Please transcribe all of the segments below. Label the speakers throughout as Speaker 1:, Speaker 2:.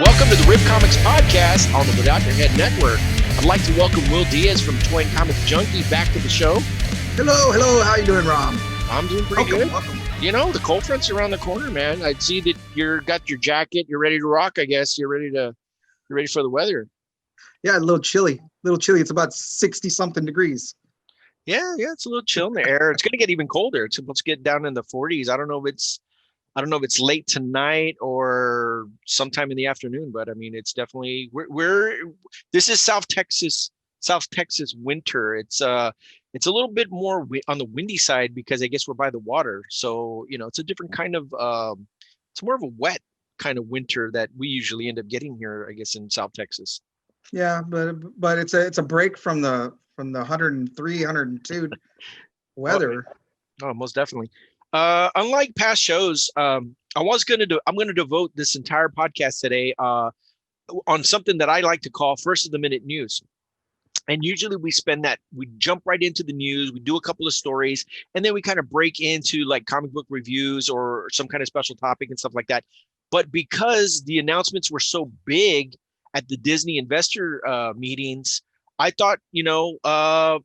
Speaker 1: Welcome to the Rip Comics Podcast on the Without Your Head Network. I'd like to welcome Will Diaz from Toy and Comic Junkie back to the show.
Speaker 2: Hello. How you doing, Rom?
Speaker 1: I'm doing pretty good. Welcome. You know, the cold front's around the corner, man. I see that you're got your jacket. You're ready to rock, I guess. You're ready for the weather.
Speaker 2: Yeah, a little chilly. It's about 60-something degrees.
Speaker 1: Yeah, it's a little chill in the air. It's going to get even colder. It's supposed to get down in the 40s. I don't know if it's late tonight or sometime in the afternoon, but I mean, it's definitely this is South Texas winter. It's a little bit more on the windy side because I guess we're by the water. So, you know, it's a different kind of, it's more of a wet kind of winter that we usually end up getting here, I guess, in South Texas.
Speaker 2: Yeah, but it's a break from the 103, 102 weather.
Speaker 1: Oh, most definitely. Unlike past shows, I'm going to devote this entire podcast today on something that I like to call first of the minute news. And usually we jump right into the news, we do a couple of stories, and then we kind of break into like comic book reviews or some kind of special topic and stuff like that. But because the announcements were so big at the Disney investor meetings, I thought, I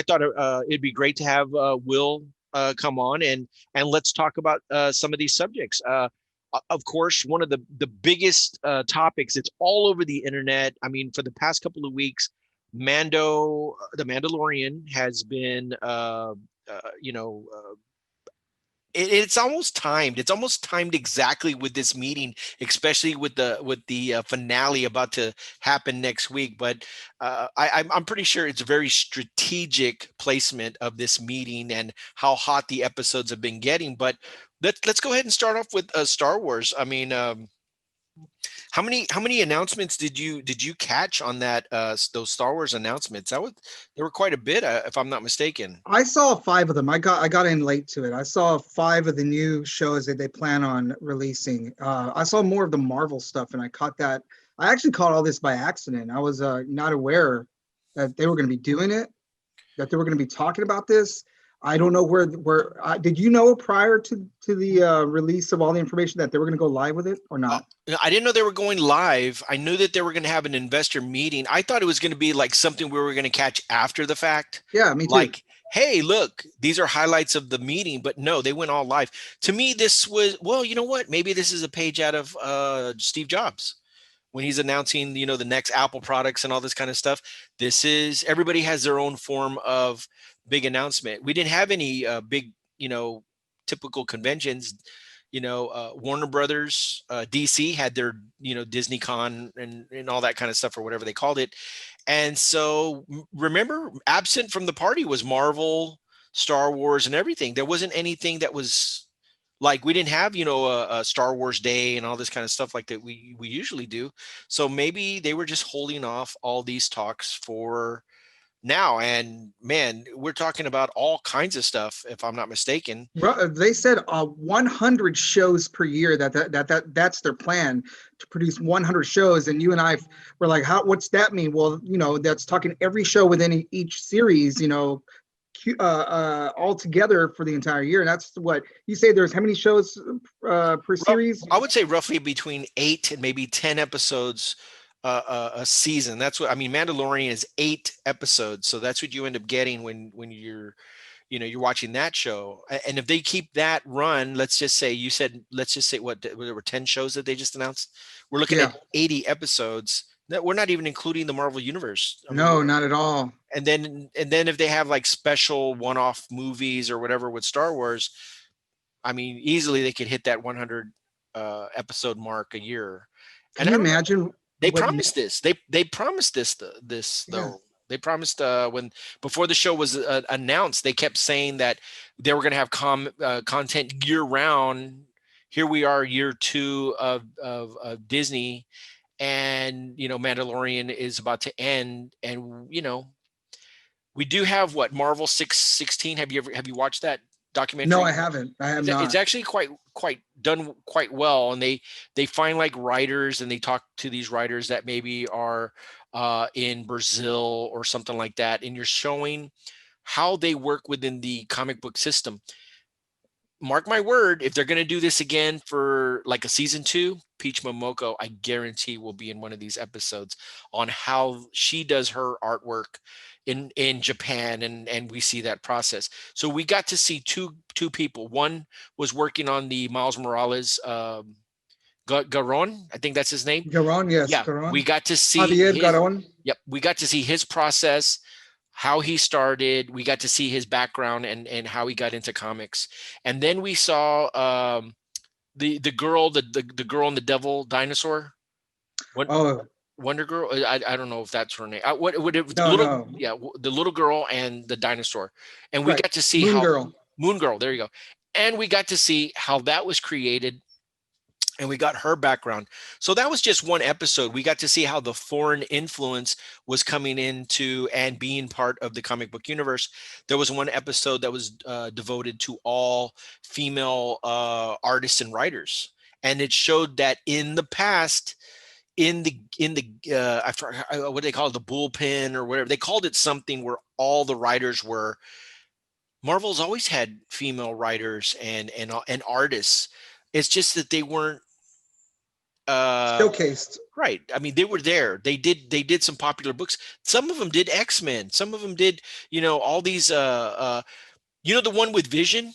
Speaker 1: thought it'd be great to have Will come on and let's talk about some of these subjects. Of course, one of the biggest topics, it's all over the internet. I mean, for the past couple of weeks, the Mandalorian has been, it's almost timed. It's almost timed exactly with this meeting, especially with the finale about to happen next week. But I'm pretty sure it's a very strategic placement of this meeting and how hot the episodes have been getting. But let's go ahead and start off with Star Wars. I mean, how many announcements did you catch on that those Star Wars announcements? There were quite a bit, if I'm not mistaken.
Speaker 2: I saw 5 of them. I got in late to it. I saw 5 of the new shows that they plan on releasing. I saw more of the Marvel stuff, and I caught that. I actually caught all this by accident. I was not aware that they were going to be doing it, that they were going to be talking about this. I don't know where did you know prior to the release of all the information that they were going to go live with it or not?
Speaker 1: I didn't know they were going live. I knew that they were going to have an investor meeting. I thought it was going to be like something we were going to catch after the fact.
Speaker 2: Yeah, me too.
Speaker 1: Like, hey, look, these are highlights of the meeting, but no, they went all live. To me, this was, well, you know what? Maybe this is a page out of Steve Jobs when he's announcing, the next Apple products and all this kind of stuff. Everybody has their own form of big announcement. We didn't have any big, typical conventions. Warner Brothers, DC had their, Disney Con and all that kind of stuff or whatever they called it. And so remember, absent from the party was Marvel, Star Wars, and everything. There wasn't anything that was like, we didn't have, a Star Wars Day and all this kind of stuff like that we usually do. So maybe they were just holding off all these talks for now. And man, we're talking about all kinds of stuff, if I'm not mistaken.
Speaker 2: They said 100 shows per year. That's their plan, to produce 100 shows. And you and I were like, what's that mean? Well, that's talking every show within each series, all together for the entire year. And that's what you say. There's how many shows per series?
Speaker 1: I would say roughly between 8 and maybe 10 episodes a season. That's what I mean. Mandalorian is 8 episodes, so that's what you end up getting when you're watching that show. And if they keep that run, let's just say what there were 10 shows that they just announced. We're looking at 80 episodes. That we're not even including the Marvel universe.
Speaker 2: No, not at all.
Speaker 1: And then if they have like special one-off movies or whatever with Star Wars, I mean, easily they could hit that 100 episode mark a year.
Speaker 2: Can you imagine?
Speaker 1: They promised this. They promised this though. Yeah. They promised when before the show was announced, they kept saying that they were going to have content year round. Here we are, year 2 of Disney, and Mandalorian is about to end, and we do have what Marvel 616. Have you watched that documentary?
Speaker 2: No, I haven't. I have not.
Speaker 1: It's actually quite done quite well, and they find like writers, and they talk to these writers that maybe are in Brazil or something like that, and you're showing how they work within the comic book system. mark my word, if they're going to do this again for like a season 2, Peach Momoko, I guarantee will be in one of these episodes on how she does her artwork in Japan, and we see that process. So we got to see two people. One was working on the Miles Morales Garon, I think that's his name.
Speaker 2: Garon, yes,
Speaker 1: Yeah, we
Speaker 2: Garon.
Speaker 1: got to see
Speaker 2: Javier
Speaker 1: his.
Speaker 2: Garon.
Speaker 1: Yep, we got to see his process, how he started. We got to see his background and how he got into comics. And then we saw the girl, the girl and the devil dinosaur. What
Speaker 2: Oh,
Speaker 1: Wonder Girl? I don't know if that's her name. What it, the
Speaker 2: no,
Speaker 1: little,
Speaker 2: no.
Speaker 1: yeah, the little girl and the dinosaur. And we
Speaker 2: Right.
Speaker 1: got to see
Speaker 2: Moon
Speaker 1: how
Speaker 2: Girl.
Speaker 1: Moon Girl. There you go. And we got to see how that was created, and we got her background. So that was just one episode. We got to see how the foreign influence was coming into and being part of the comic book universe. There was one episode that was devoted to all female artists and writers, and it showed that in the past, in the I forgot what they call it, the bullpen or whatever they called it, something where all the writers were. Marvel's always had female writers and artists. It's just that they weren't uh
Speaker 2: Showcased.
Speaker 1: right. I mean, they were there. They did some popular books. Some of them did X-Men. Some of them did, all these the one with Vision,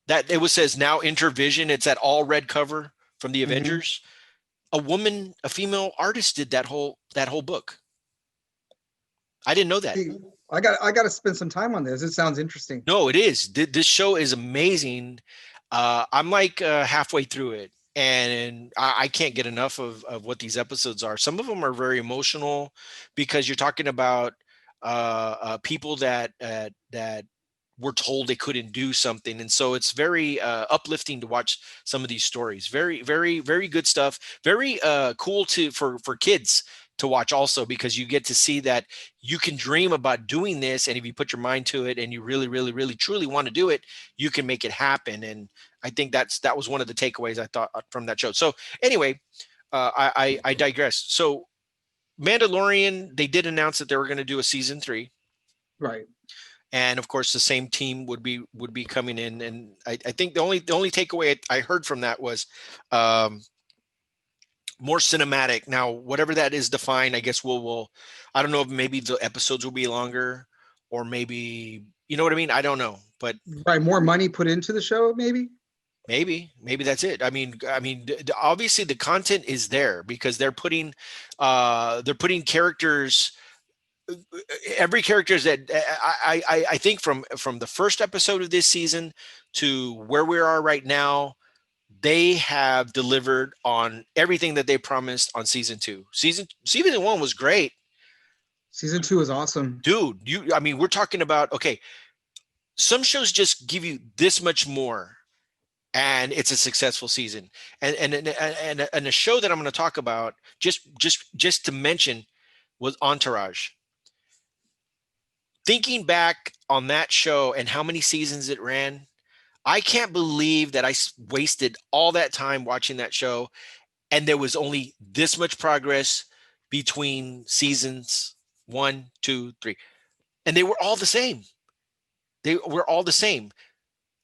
Speaker 1: that it was says now enter Vision. It's that all red cover from the
Speaker 2: Hmm.
Speaker 1: Avengers. A female artist did that whole book. I didn't know that.
Speaker 2: See, I got to spend some time on this. It sounds interesting.
Speaker 1: No, it is. This show is amazing. I'm like halfway through it, and I can't get enough of what these episodes are. Some of them are very emotional because you're talking about people that were told they couldn't do something, and so it's very uplifting to watch some of these stories. Very, very, very good stuff. Very cool for kids to watch also, because you get to see that you can dream about doing this, and if you put your mind to it and you really, really, really truly want to do it, you can make it happen. And I think that was one of the takeaways I thought from that show. So anyway, I digress. So Mandalorian, they did announce that they were going to do a season 3,
Speaker 2: Right.
Speaker 1: and of course the same team would be coming in. And I think the only takeaway I heard from that was um, more cinematic. Now, whatever that is defined, I guess we'll I don't know if maybe the episodes will be longer, or maybe, you know what I mean? I don't know, but
Speaker 2: Right. More money put into the show, maybe.
Speaker 1: maybe that's it. I mean, obviously the content is there because they're putting characters, every characters that I think from the first episode of this season to where we are right now, they have delivered on everything that they promised on season 2. Season 1 was great,
Speaker 2: Season 2 is awesome.
Speaker 1: dude. I mean, we're talking about, okay, some shows just give you this much more, and it's a successful season. And a show that I'm going to talk about, just to mention, was Entourage. Thinking back on that show and how many seasons it ran, I can't believe that I wasted all that time watching that show, and there was only this much progress between seasons 1, 2, 3, and they were all the same. They were all the same.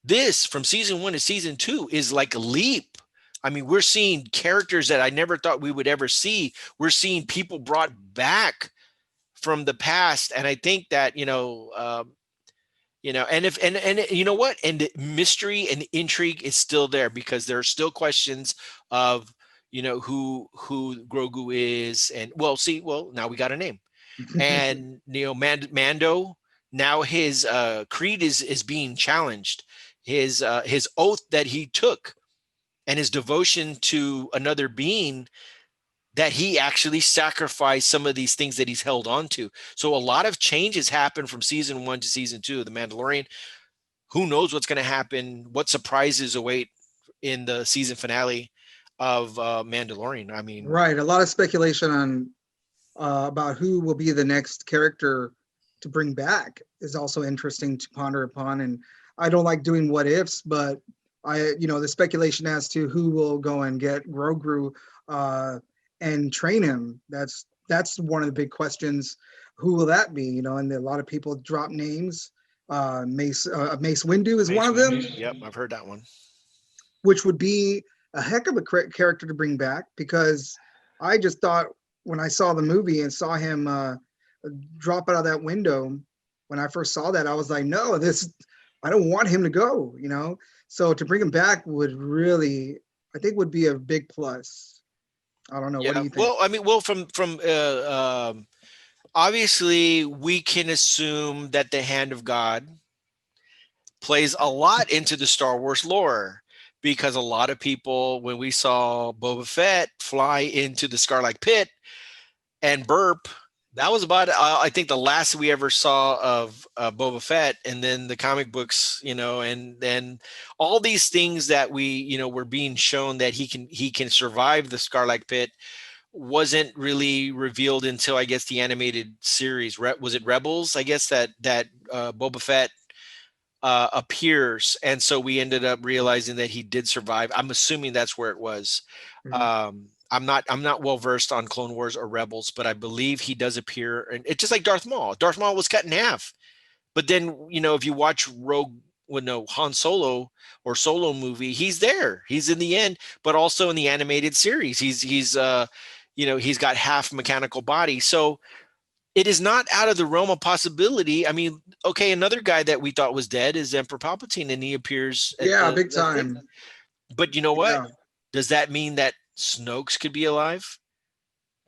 Speaker 1: This from season 1 to season 2 is like a leap. I mean, we're seeing characters that I never thought we would ever see. We're seeing people brought back from the past, and I think that, and if and you know what, and the mystery and intrigue is still there, because there are still questions of, who Grogu is. And well, now we got a name. And Mando, now his creed is being challenged. His oath that he took, and his devotion to another being, that he actually sacrificed some of these things that he's held on to. So a lot of changes happen from season 1 to season 2 of The Mandalorian. Who knows what's going to happen? What surprises await in the season finale of Mandalorian? I mean,
Speaker 2: Right. A lot of speculation on about who will be the next character to bring back is also interesting to ponder upon. And I don't like doing what ifs, but the speculation as to who will go and get Grogu and train him. That's one of the big questions. Who will that be? And a lot of people drop names. Mace Windu is one
Speaker 1: Mace
Speaker 2: of them,
Speaker 1: Windu. Yep, I've heard that one.
Speaker 2: which would be a heck of a character to bring back, because I just thought when I saw the movie and saw him drop out of that window, when I first saw that, I was like, no, I don't want him to go, you know? So to bring him back would really, I think, would be a big plus. I don't know. What do
Speaker 1: Yeah.
Speaker 2: you think?
Speaker 1: Well, I mean, well, from obviously we can assume that the hand of God plays a lot into the Star Wars lore, because a lot of people, when we saw Boba Fett fly into the Scarlet Pit and burp, that was about, I think, the last we ever saw of Boba Fett. And then the comic books, and then all these things that we, were being shown that he can survive the Scarlet Pit wasn't really revealed until, I guess, the animated series. Was it Rebels? I guess that Boba Fett appears, and so we ended up realizing that he did survive. I'm assuming that's where it was.
Speaker 2: Mhm.
Speaker 1: I'm not well versed on Clone Wars or Rebels, but I believe he does appear, and it's just like Darth Maul. Darth Maul was cut in half, but then if you watch Han Solo or Solo movie, he's there. He's in the end, but also in the animated series, he's got half mechanical body. So it is not out of the realm of possibility. I mean, okay, another guy that we thought was dead is Emperor Palpatine, and he appears at
Speaker 2: Yeah, big
Speaker 1: the thing.
Speaker 2: time.
Speaker 1: But you know what?
Speaker 2: Yeah,
Speaker 1: Does that mean that Snoke's could be alive?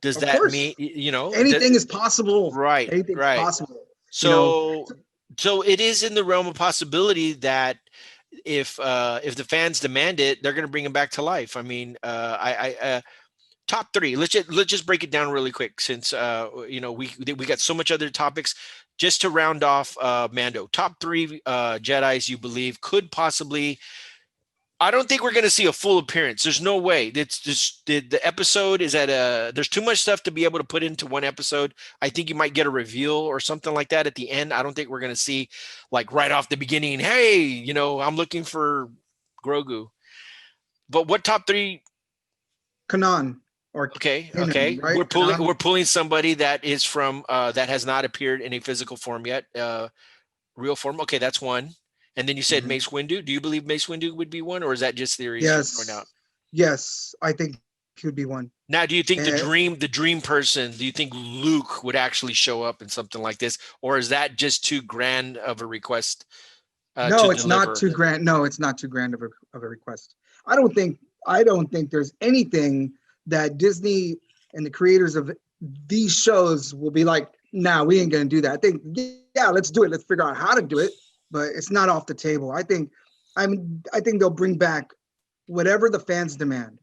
Speaker 1: Does
Speaker 2: of
Speaker 1: that
Speaker 2: course.
Speaker 1: mean
Speaker 2: Anything is possible.
Speaker 1: right,
Speaker 2: Anything's
Speaker 1: right.
Speaker 2: possible. You know,
Speaker 1: So it is in the realm of possibility that if the fans demand it, they're going to bring him back to life. I mean, top three. Let's just break it down really quick, since we got so much other topics. Just to round off, Mando, top three Jedi's you believe could possibly. I don't think we're going to see a full appearance. There's no way. It's just the episode is at a. There's too much stuff to be able to put into one episode. I think you might get a reveal or something like that at the end. I don't think we're going to see, like, right off the beginning. Hey, I'm looking for Grogu. But what top three?
Speaker 2: Kanan or
Speaker 1: Okay,
Speaker 2: Kanan,
Speaker 1: okay.
Speaker 2: right?
Speaker 1: We're pulling
Speaker 2: Kanan.
Speaker 1: we're pulling somebody that is from that has not appeared in a physical form yet. Real form. Okay, that's one. And then you said
Speaker 2: Mhm.
Speaker 1: Mace Windu. Do you believe Mace Windu would be one, or is that just theories you're throwing out?
Speaker 2: Yes, yes, I think he would be one.
Speaker 1: Now, do you think the
Speaker 2: And
Speaker 1: dream person, do you think Luke would actually show up in something like this, or is that just too grand of a request to
Speaker 2: no, it's not
Speaker 1: deliver?
Speaker 2: too grand. No, it's not too grand of a request. I don't think I don't think there's anything that Disney and the creators of these shows will be like, nah, we ain't gonna do that. I think, yeah, let's do it. Let's figure out how to do it, but it's not off the table. I think they'll bring back whatever the fans demand.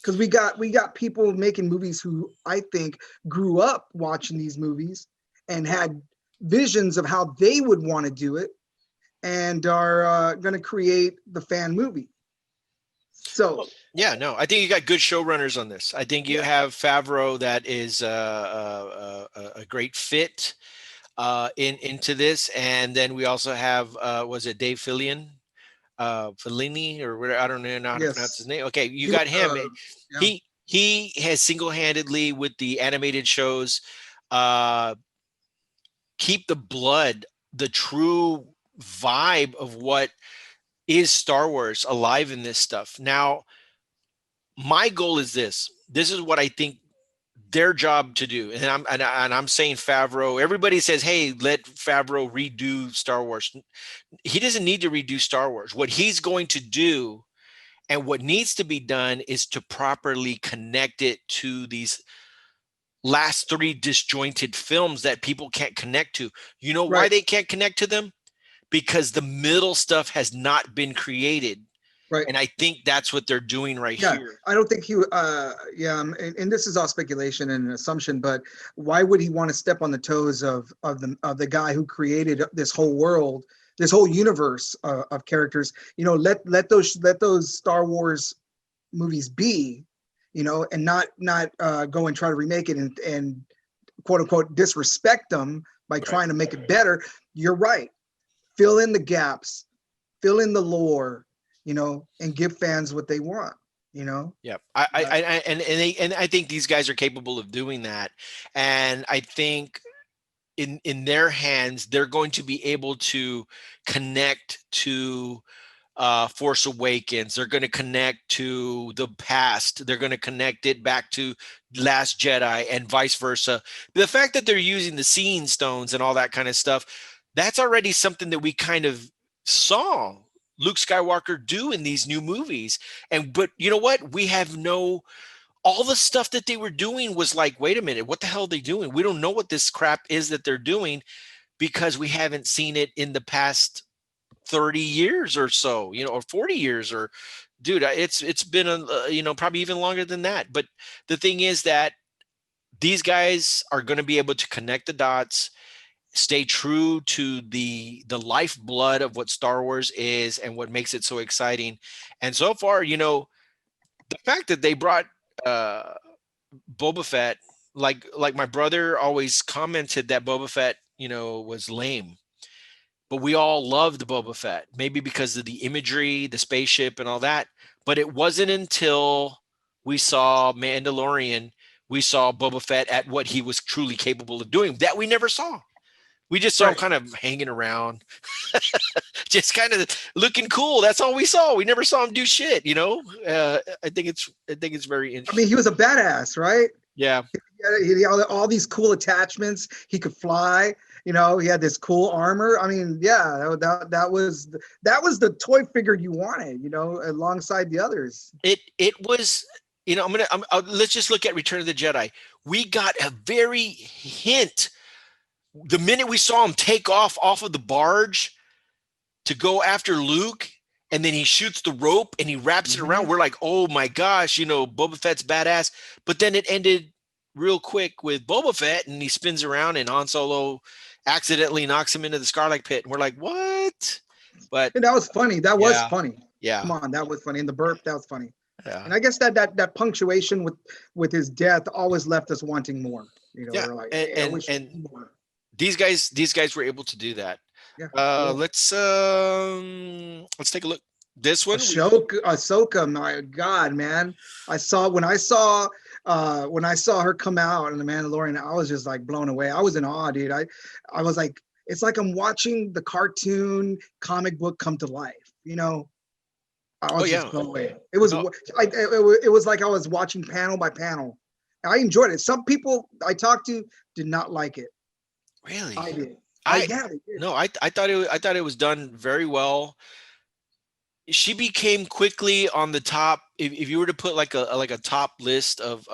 Speaker 2: Because we got people making movies who I think grew up watching these movies and had visions of how they would want to do it, and are going to create the fan movie. So
Speaker 1: Yeah, no, I think you got good showrunners on this. I think you
Speaker 2: yeah,
Speaker 1: have Favreau that is a great fit into this, and then we also have was it Dave Fillion, Fellini, or whatever, I don't know how to pronounce his
Speaker 2: yes,
Speaker 1: name. Okay, you
Speaker 2: he was
Speaker 1: got him.
Speaker 2: yeah,
Speaker 1: He has single-handedly, with the animated shows, uh, keep the blood, the true vibe of what is Star Wars alive in this stuff. Now, my goal is this. This is what I think their job to do, and I'm saying Favreau. Everybody says, "Hey, let Favreau redo Star Wars." He doesn't need to redo Star Wars. What he's going to do, and what needs to be done, is to properly connect it to these last three disjointed films that people can't connect to. You know why
Speaker 2: right,
Speaker 1: they can't connect to them? Because the middle stuff has not been created.
Speaker 2: right.
Speaker 1: And I think that's what they're doing right
Speaker 2: Yeah,
Speaker 1: here.
Speaker 2: I don't think he. Yeah, and this is all speculation and an assumption, but why would he want to step on the toes of the guy who created this whole world, this whole universe of characters? Let those Star Wars movies be, and not go and try to remake it and quote unquote disrespect them by
Speaker 1: Right.
Speaker 2: trying to make it better. You're right. Fill in the gaps, fill in the lore, and give fans what they want. You know,
Speaker 1: Yeah,
Speaker 2: uh,
Speaker 1: and I think these guys are capable of doing that, and I think in their hands, they're going to be able to connect to Force Awakens. They're going to connect to the past. They're going to connect it back to Last Jedi and vice versa. The fact that they're using the Seeing Stones and all that kind of stuff, that's already something that we kind of saw Luke Skywalker do in these new movies. But you know what? We have no, all the stuff that they were doing was like, wait a minute, what the hell are they doing? We don't know what this crap is that they're doing because we haven't seen it in the past 30 years or so, or 40 years, or dude, it's been probably even longer than that. But the thing is that these guys are going to be able to connect the dots, stay true to the lifeblood of what Star Wars is and what makes it so exciting. And so far, the fact that they brought uh Boba Fett, like my brother always commented that Boba Fett, was lame. But we all loved Boba Fett, maybe because of the imagery, the spaceship, and all that. But it wasn't until we saw Mandalorian, we saw Boba Fett at what he was truly capable of doing that we never saw. We just saw him
Speaker 2: Right.
Speaker 1: kind of hanging around, just kind of looking cool. That's all we saw. We never saw him do shit. I think it's very
Speaker 2: I mean,
Speaker 1: interesting.
Speaker 2: he was a badass, right?
Speaker 1: Yeah.
Speaker 2: He had all these cool attachments. He could fly. He had this cool armor. I mean, yeah, that was the toy figure you wanted. Alongside the others.
Speaker 1: It was, let's just look at Return of the Jedi. We got a very hint the minute we saw him take off of the barge to go after Luke, and then he shoots the rope and he wraps it around.
Speaker 2: Mhm.
Speaker 1: We're like, oh my gosh, Boba Fett's badass. But then it ended real quick with Boba Fett, and he spins around, and Han Solo accidentally knocks him into the Scarlet Pit, and we're like, what? But
Speaker 2: And that was funny. That was
Speaker 1: yeah,
Speaker 2: funny.
Speaker 1: yeah,
Speaker 2: Come on, that was funny. And the burp, that was funny.
Speaker 1: yeah,
Speaker 2: And I guess that punctuation with his death always left us wanting more.
Speaker 1: yeah.
Speaker 2: We're like,
Speaker 1: And
Speaker 2: hey, I
Speaker 1: and
Speaker 2: wish
Speaker 1: and
Speaker 2: more.
Speaker 1: these guys were able to do that.
Speaker 2: Yeah, cool.
Speaker 1: Let's take a look. This one we
Speaker 2: Ahsoka, my God, man! When I saw her come out in the Mandalorian, I was just like blown away. I was in awe, dude. I was like, it's like I'm watching the cartoon comic book come to life. I
Speaker 1: oh
Speaker 2: was just
Speaker 1: yeah.
Speaker 2: blown away. It was,
Speaker 1: No,
Speaker 2: it was like I was watching panel by panel. I enjoyed it. Some people I talked to did not like it.
Speaker 1: really.
Speaker 2: I did.
Speaker 1: I
Speaker 2: Yeah, they did.
Speaker 1: no, I thought it was done very well. She became quickly on the top. If you were to put like a top list of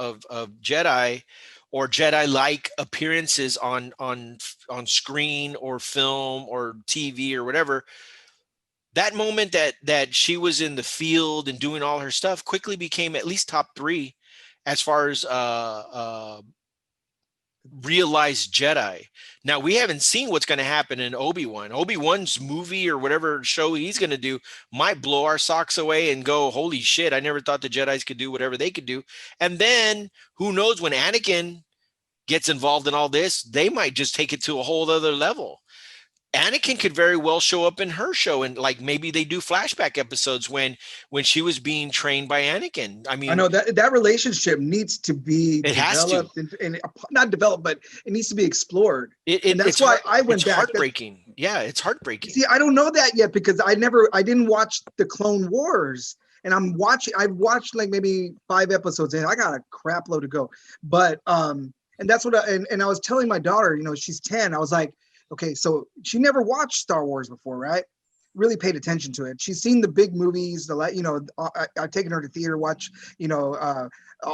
Speaker 1: Jedi or Jedi like appearances on screen or film or TV or whatever, that moment that she was in the field and doing all her stuff quickly became at least top three as far as realized Jedi. Now we haven't seen what's going to happen in Obi-Wan. Obi-Wan's movie or whatever show he's going to do might blow our socks away and go, holy shit, I never thought the Jedis could do whatever they could do. And then who knows, when Anakin gets involved in all this, they might just take it to a whole other level. Anakin could very well show up in her show, and like maybe they do flashback episodes when she was being trained by Anakin. I
Speaker 2: I
Speaker 1: mean,
Speaker 2: know that relationship needs to be
Speaker 1: it has to.
Speaker 2: developed and not developed, but it needs to be explored.
Speaker 1: It,
Speaker 2: And
Speaker 1: it
Speaker 2: that's
Speaker 1: it's
Speaker 2: why
Speaker 1: hard.
Speaker 2: I
Speaker 1: It's
Speaker 2: went back.
Speaker 1: heartbreaking. Yeah, it's heartbreaking.
Speaker 2: See, I don't know that yet because I didn't watch the Clone Wars, and I've watched like maybe 5 episodes in. I got a crap load to go, but and that's what and I was telling my daughter, she's 10. I was like, okay, so she never watched Star Wars before, right? Really paid attention to it. She's seen the big movies, I've taken her to theater, watch,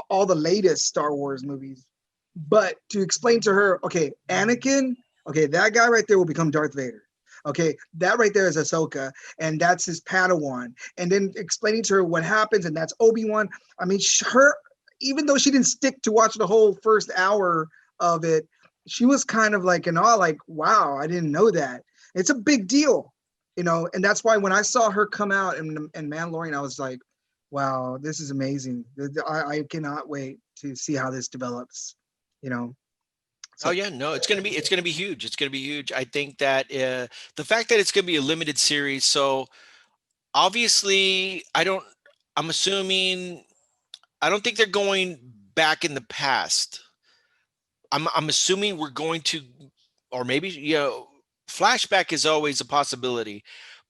Speaker 2: all the latest Star Wars movies. But to explain to her, okay, Anakin, okay, that guy right there will become Darth Vader. Okay, that right there is Ahsoka, and that's his Padawan. And then explaining to her what happens, and that's Obi-Wan. I mean, her, even though she didn't stick to watch the whole first hour of it, she was kind of like in awe, like, wow, I didn't know that. It's a big deal, and that's why when I saw her come out in Mandalorian, I was like, wow, this is amazing. I cannot wait to see how this develops, you know.
Speaker 1: Oh
Speaker 2: So
Speaker 1: yeah, no, it's gonna be huge. It's gonna be huge. I think that the fact that it's gonna be a limited series, so obviously I'm assuming I don't think they're going back in the past. I'm assuming we're going to or maybe, flashback is always a possibility.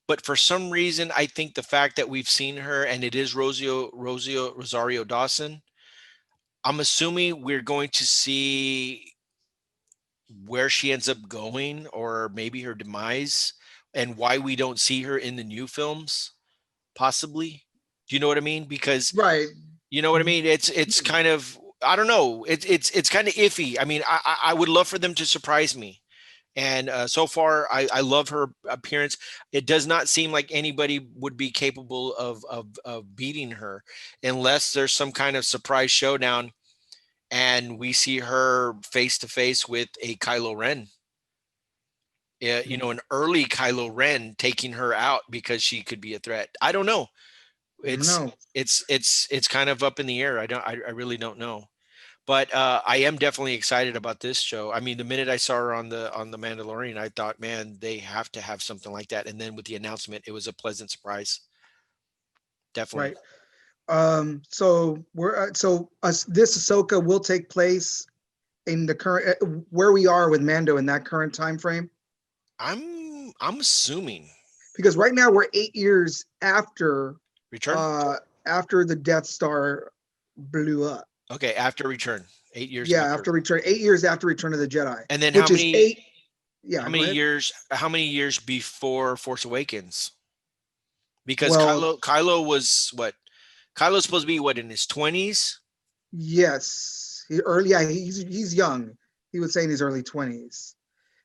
Speaker 1: But for some reason, I think the fact that we've seen her and it is Rosario Dawson, I'm assuming we're going to see where she ends up going, or maybe her demise, and why we don't see her in the new films, possibly. Do you know what I mean? Because
Speaker 2: Right.
Speaker 1: you know what I mean. It's kind of, I don't know. It's kind of iffy. I mean, I would love for them to surprise me. And so far, I love her appearance. It does not seem like anybody would be capable of beating her unless there's some kind of surprise showdown and we see her face to face with a Kylo Ren. Yeah, an early Kylo Ren taking her out because she could be a threat. I don't know.
Speaker 2: I don't
Speaker 1: It's
Speaker 2: know.
Speaker 1: it's kind of up in the air. I really don't know. But I am definitely excited about this show. I mean, the minute I saw her on the Mandalorian, I thought, man, they have to have something like that. And then with the announcement, it was a pleasant surprise. Definitely.
Speaker 2: Right. So this Ahsoka will take place in the current where we are with Mando in that current time frame,
Speaker 1: I'm assuming
Speaker 2: because right now we're 8 years
Speaker 1: return.
Speaker 2: after the Death Star blew up.
Speaker 1: Okay, after return, 8 years
Speaker 2: Yeah,
Speaker 1: after.
Speaker 2: after Return, 8 years after Return of the Jedi,
Speaker 1: And then
Speaker 2: which is eight.
Speaker 1: how
Speaker 2: Yeah, go
Speaker 1: many
Speaker 2: ahead.
Speaker 1: years how many years before Force Awakens? Because
Speaker 2: Well,
Speaker 1: Kylo was what? Kylo's supposed to be what, in his 20s?
Speaker 2: yes, early. Yeah, he's young. He would say in his early 20s.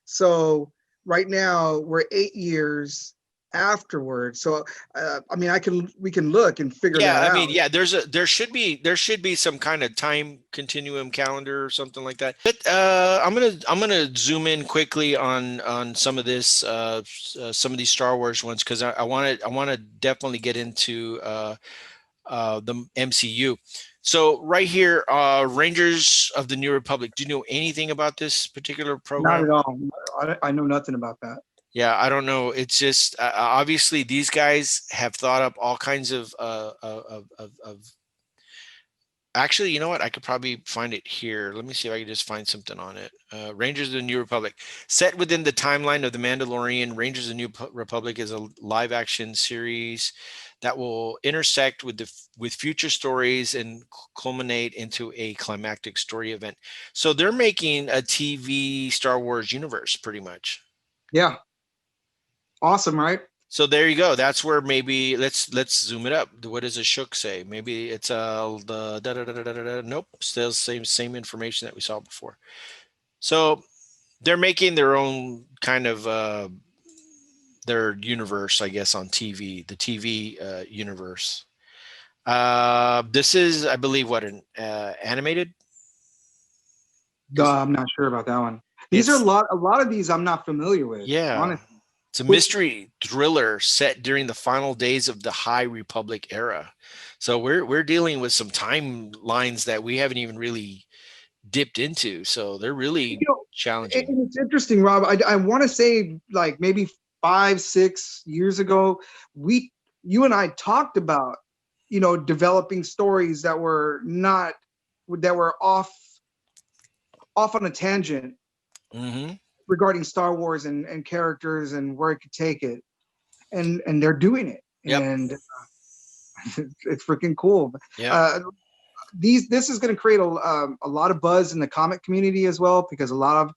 Speaker 2: So right now we're 8 years afterwards. So I mean, we can look and figure
Speaker 1: Yeah,
Speaker 2: that
Speaker 1: I mean,
Speaker 2: out.
Speaker 1: yeah, there should be some kind of time continuum calendar or something like that. But I'm gonna zoom in quickly on some of this some of these Star Wars ones, because I want to definitely get into the MCU. So right here, Rangers of the New Republic. Do you know anything about this particular
Speaker 2: Not
Speaker 1: program?
Speaker 2: at all. I know nothing about that.
Speaker 1: Yeah, I don't know. It's just obviously these guys have thought up all kinds of. Actually, you know what? I could probably find it here. Let me see if I can just find something on it. Rangers of the New Republic. Set within the timeline of The Mandalorian, Rangers of the New Republic is a live action series that will intersect with future stories and culminate into a climactic story event. So they're making a TV Star Wars universe pretty much.
Speaker 2: Yeah, awesome, right?
Speaker 1: So there you go. That's where maybe let's zoom it up. What does a shook say? Maybe it's the da da da da da da. Nope, still same information that we saw before. So they're making their own kind of their universe, I guess, on TV, the TV universe. This is, I believe, what, an animated? Because
Speaker 2: I'm not sure about that one. These are
Speaker 1: it's,
Speaker 2: a lot of these I'm not familiar with,
Speaker 1: yeah,
Speaker 2: honestly.
Speaker 1: it's a
Speaker 2: Which
Speaker 1: mystery thriller set during the final days of the High Republic era. So we're dealing with some timelines that we haven't even really dipped into. So they're
Speaker 2: you
Speaker 1: really
Speaker 2: know,
Speaker 1: challenging.
Speaker 2: it's interesting, Rob. I want to say like maybe 5, 6 years ago, we you and I talked about developing stories that were not that were off on a tangent
Speaker 1: Hmm.
Speaker 2: regarding Star Wars and characters and where it could take it, and they're doing it,
Speaker 1: Yep.
Speaker 2: and it's freaking cool.
Speaker 1: Yep.
Speaker 2: Uh, this is going to create a lot of buzz in the comic community as well, because a lot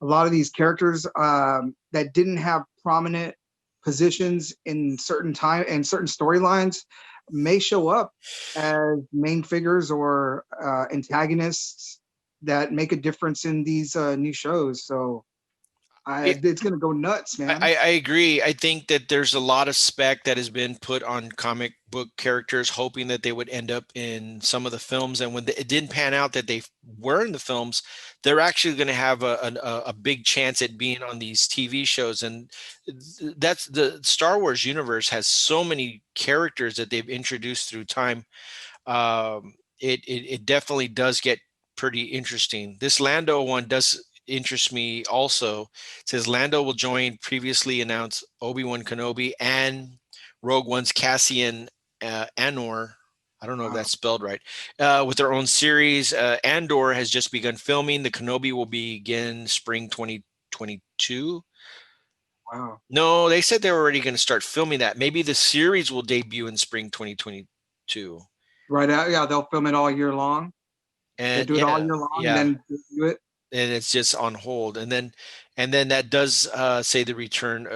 Speaker 2: of these characters that didn't have prominent positions in certain time and certain storylines may show up as main figures or antagonists that make a difference in these new shows. So it's going to go nuts, man.
Speaker 1: I agree. I think that there's a lot of spec that has been put on comic book characters, hoping that they would end up in some of the films. And when it didn't pan out that they were in the films, they're actually going to have a big chance at being on these TV shows. And that's the Star Wars universe has so many characters that they've introduced through time. It definitely does get pretty interesting. This Lando one does interest me also. It says Lando will join previously announced Obi-Wan Kenobi and Rogue One's Cassian Andor. I don't know if
Speaker 2: Wow.
Speaker 1: that's spelled right. With their own series, Andor has just begun filming. The Kenobi will begin spring 2026. 2022.
Speaker 2: Wow.
Speaker 1: No, they said they were already going to start filming that. Maybe the series will debut in spring 2022.
Speaker 2: Right. Yeah, they'll film it all year long. They
Speaker 1: And
Speaker 2: do it all
Speaker 1: yeah,
Speaker 2: year long and
Speaker 1: yeah,
Speaker 2: then do it.
Speaker 1: and it's just on hold. And then that does say the return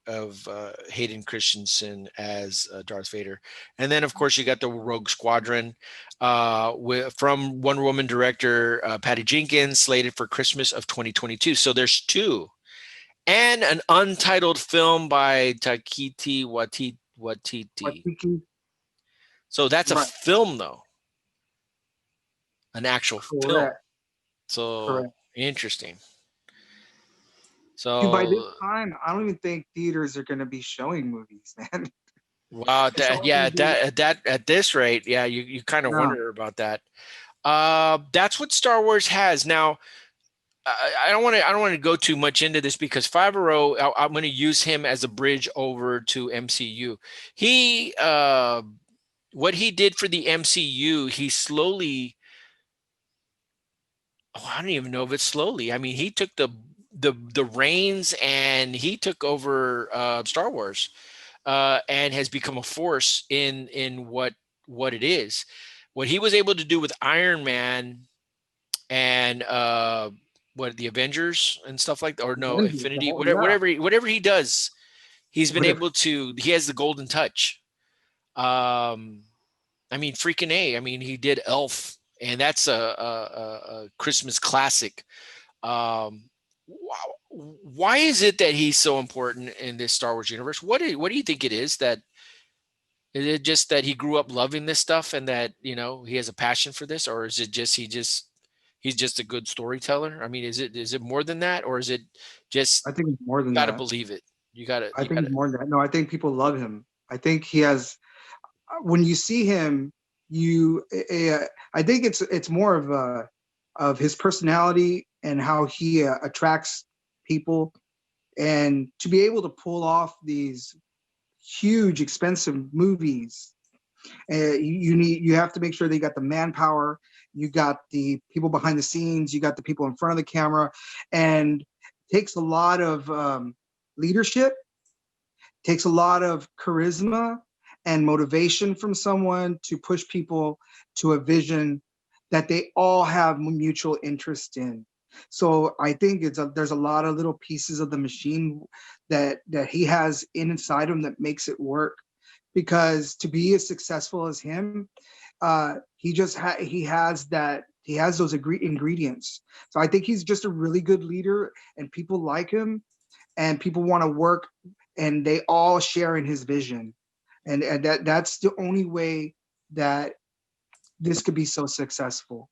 Speaker 1: of Hayden Christensen as Darth Vader. And then of course you got the Rogue Squadron from Wonder Woman director Patty Jenkins, slated for Christmas of 2022. So there's two, and an untitled film by Taikiti
Speaker 2: What
Speaker 1: Watiti.
Speaker 2: we can,
Speaker 1: So that's a
Speaker 2: right.
Speaker 1: film though, an actual film.
Speaker 2: Correct.
Speaker 1: So
Speaker 2: Correct.
Speaker 1: interesting.
Speaker 2: Dude, by this
Speaker 1: So
Speaker 2: time, I don't even think theaters are going to be showing movies, man.
Speaker 1: wow,
Speaker 2: It's
Speaker 1: that
Speaker 2: all
Speaker 1: yeah,
Speaker 2: going to
Speaker 1: at
Speaker 2: be,
Speaker 1: that at this rate, yeah, you kind of
Speaker 2: yeah.
Speaker 1: wonder about that. That's what Star Wars has now. I don't want to go too much into this because Favreau, I'm going to use him as a bridge over to MCU. He what he did for the MCU, he slowly, oh, I don't even know if it's slowly. I mean, he took the reins and he took over Star Wars, and has become a force in what it is. What he was able to do with Iron Man and what, the Avengers and stuff like that, or no,
Speaker 2: Avengers, the
Speaker 1: Infinity,
Speaker 2: whole,
Speaker 1: whatever,
Speaker 2: yeah.
Speaker 1: whatever he does, he's been
Speaker 2: Whatever.
Speaker 1: able to. He has the golden touch. Um, I mean, freaking A. I mean, he did Elf, and that's a Christmas classic. Why is it that he's so important in this Star Wars universe? What do you think it is? That is it just that he grew up loving this stuff and that he has a passion for this, or is it just he's just a good storyteller? I mean, is it more than that, or is it just
Speaker 2: I think it's more than
Speaker 1: got to
Speaker 2: that.
Speaker 1: believe it? You got to
Speaker 2: I
Speaker 1: you
Speaker 2: think
Speaker 1: got
Speaker 2: it's
Speaker 1: to.
Speaker 2: more than that. No, I think people love him. I think he has, when you see him, I think it's more of his personality and how he attracts people, and to be able to pull off these huge expensive movies. You have to make sure that you got the manpower, you got the people behind the scenes, you got the people in front of the camera, and it takes a lot of leadership, takes a lot of charisma and motivation from someone to push people to a vision that they all have mutual interest in. So I think there's a lot of little pieces of the machine that he has inside him that makes it work. Because to be as successful as him, he has those ingredients. So I think he's just a really good leader, and people like him, and people want to work, and they all share in his vision, and that's the only way that this could be so successful.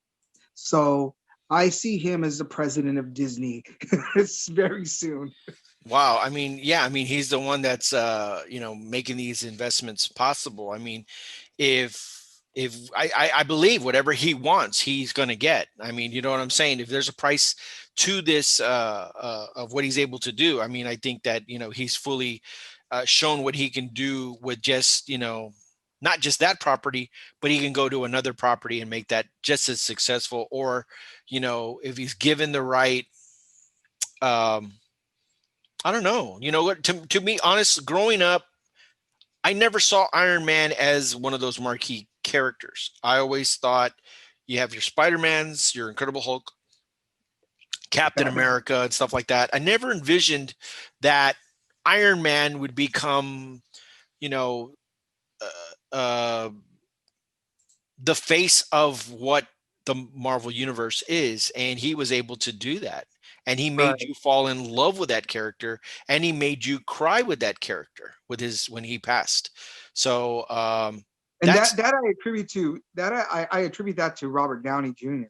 Speaker 2: So I see him as the president of Disney. It's very soon.
Speaker 1: Wow. I mean, yeah. I mean, he's the one that's making these investments possible. I mean, if I believe whatever he wants, he's going to get. I mean, you know what I'm saying? If there's a price to this of what he's able to do, I mean, I think that he's fully shown what he can do with just not just that property, but he can go to another property and make that just as successful. Or if he's given the right. Um, I don't know. You know what? To me, honest, growing up, I never saw Iron Man as one of those marquee characters. I always thought you have your Spider-Mans, your Incredible Hulk, Captain
Speaker 2: Batman.
Speaker 1: America, and stuff like that. I never envisioned that Iron Man would become, you know, uh, uh, the face of what the Marvel universe is, and he was able to do that. And he made
Speaker 2: Right.
Speaker 1: you fall in love with that character, and he made you cry with that character with his when he passed. So
Speaker 2: And
Speaker 1: that's
Speaker 2: I attribute that to Robert Downey Jr.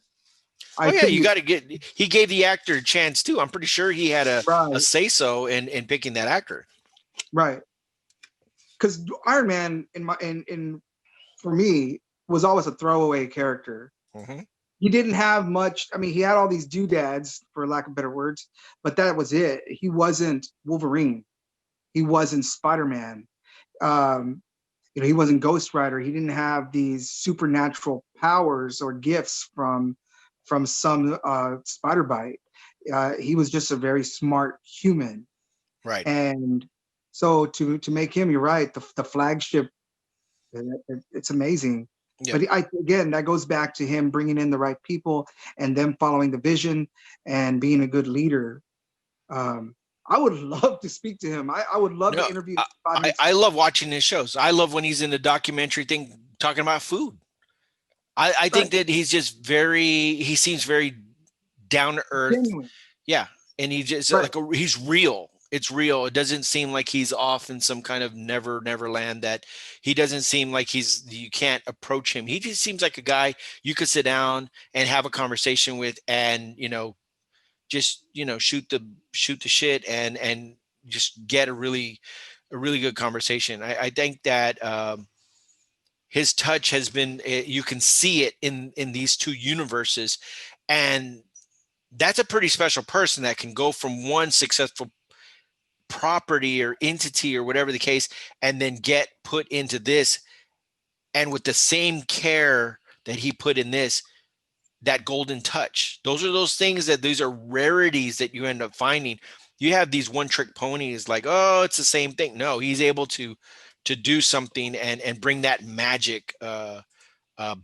Speaker 2: I
Speaker 1: oh yeah, you
Speaker 2: attribute
Speaker 1: got to get. He gave the actor a chance too. I'm pretty sure he had a
Speaker 2: right,
Speaker 1: say so in picking that actor.
Speaker 2: right, because Iron Man in for me was always a throwaway character.
Speaker 1: Hmm.
Speaker 2: He didn't have much. I mean, he had all these doodads, for lack of better words, but that was it. He wasn't Wolverine. He wasn't Spider-Man. Um, he wasn't Ghost Rider. He didn't have these supernatural powers or gifts from some spider bite. He was just a very smart human,
Speaker 1: Right.
Speaker 2: and so to make him, you're right, the flagship. It's amazing.
Speaker 1: Yep.
Speaker 2: But again, that goes back to him bringing in the right people and them following the vision and being a good leader. Um, I would love to speak to him. I would love
Speaker 1: No,
Speaker 2: to interview him about his.
Speaker 1: I love watching his shows. I love when he's in the documentary thing talking about food. I
Speaker 2: Right,
Speaker 1: think that he's just he seems very down to earth.
Speaker 2: genuine.
Speaker 1: Yeah. And he just
Speaker 2: Right.
Speaker 1: like he's real. It's real. It doesn't seem like he's off in some kind of never land, that he doesn't seem like you can't approach him. He just seems like a guy you could sit down and have a conversation with, and, just, shoot the shit, and just get a really good conversation. I think that, his touch has been, you can see it in these two universes, and that's a pretty special person that can go from one successful property or entity or whatever the case, and then get put into this, and with the same care that he put in this, that golden touch. Those are those things, that these are rarities that you end up finding. You have these one trick ponies like, oh, it's the same thing. No, he's able to do something, and bring that magic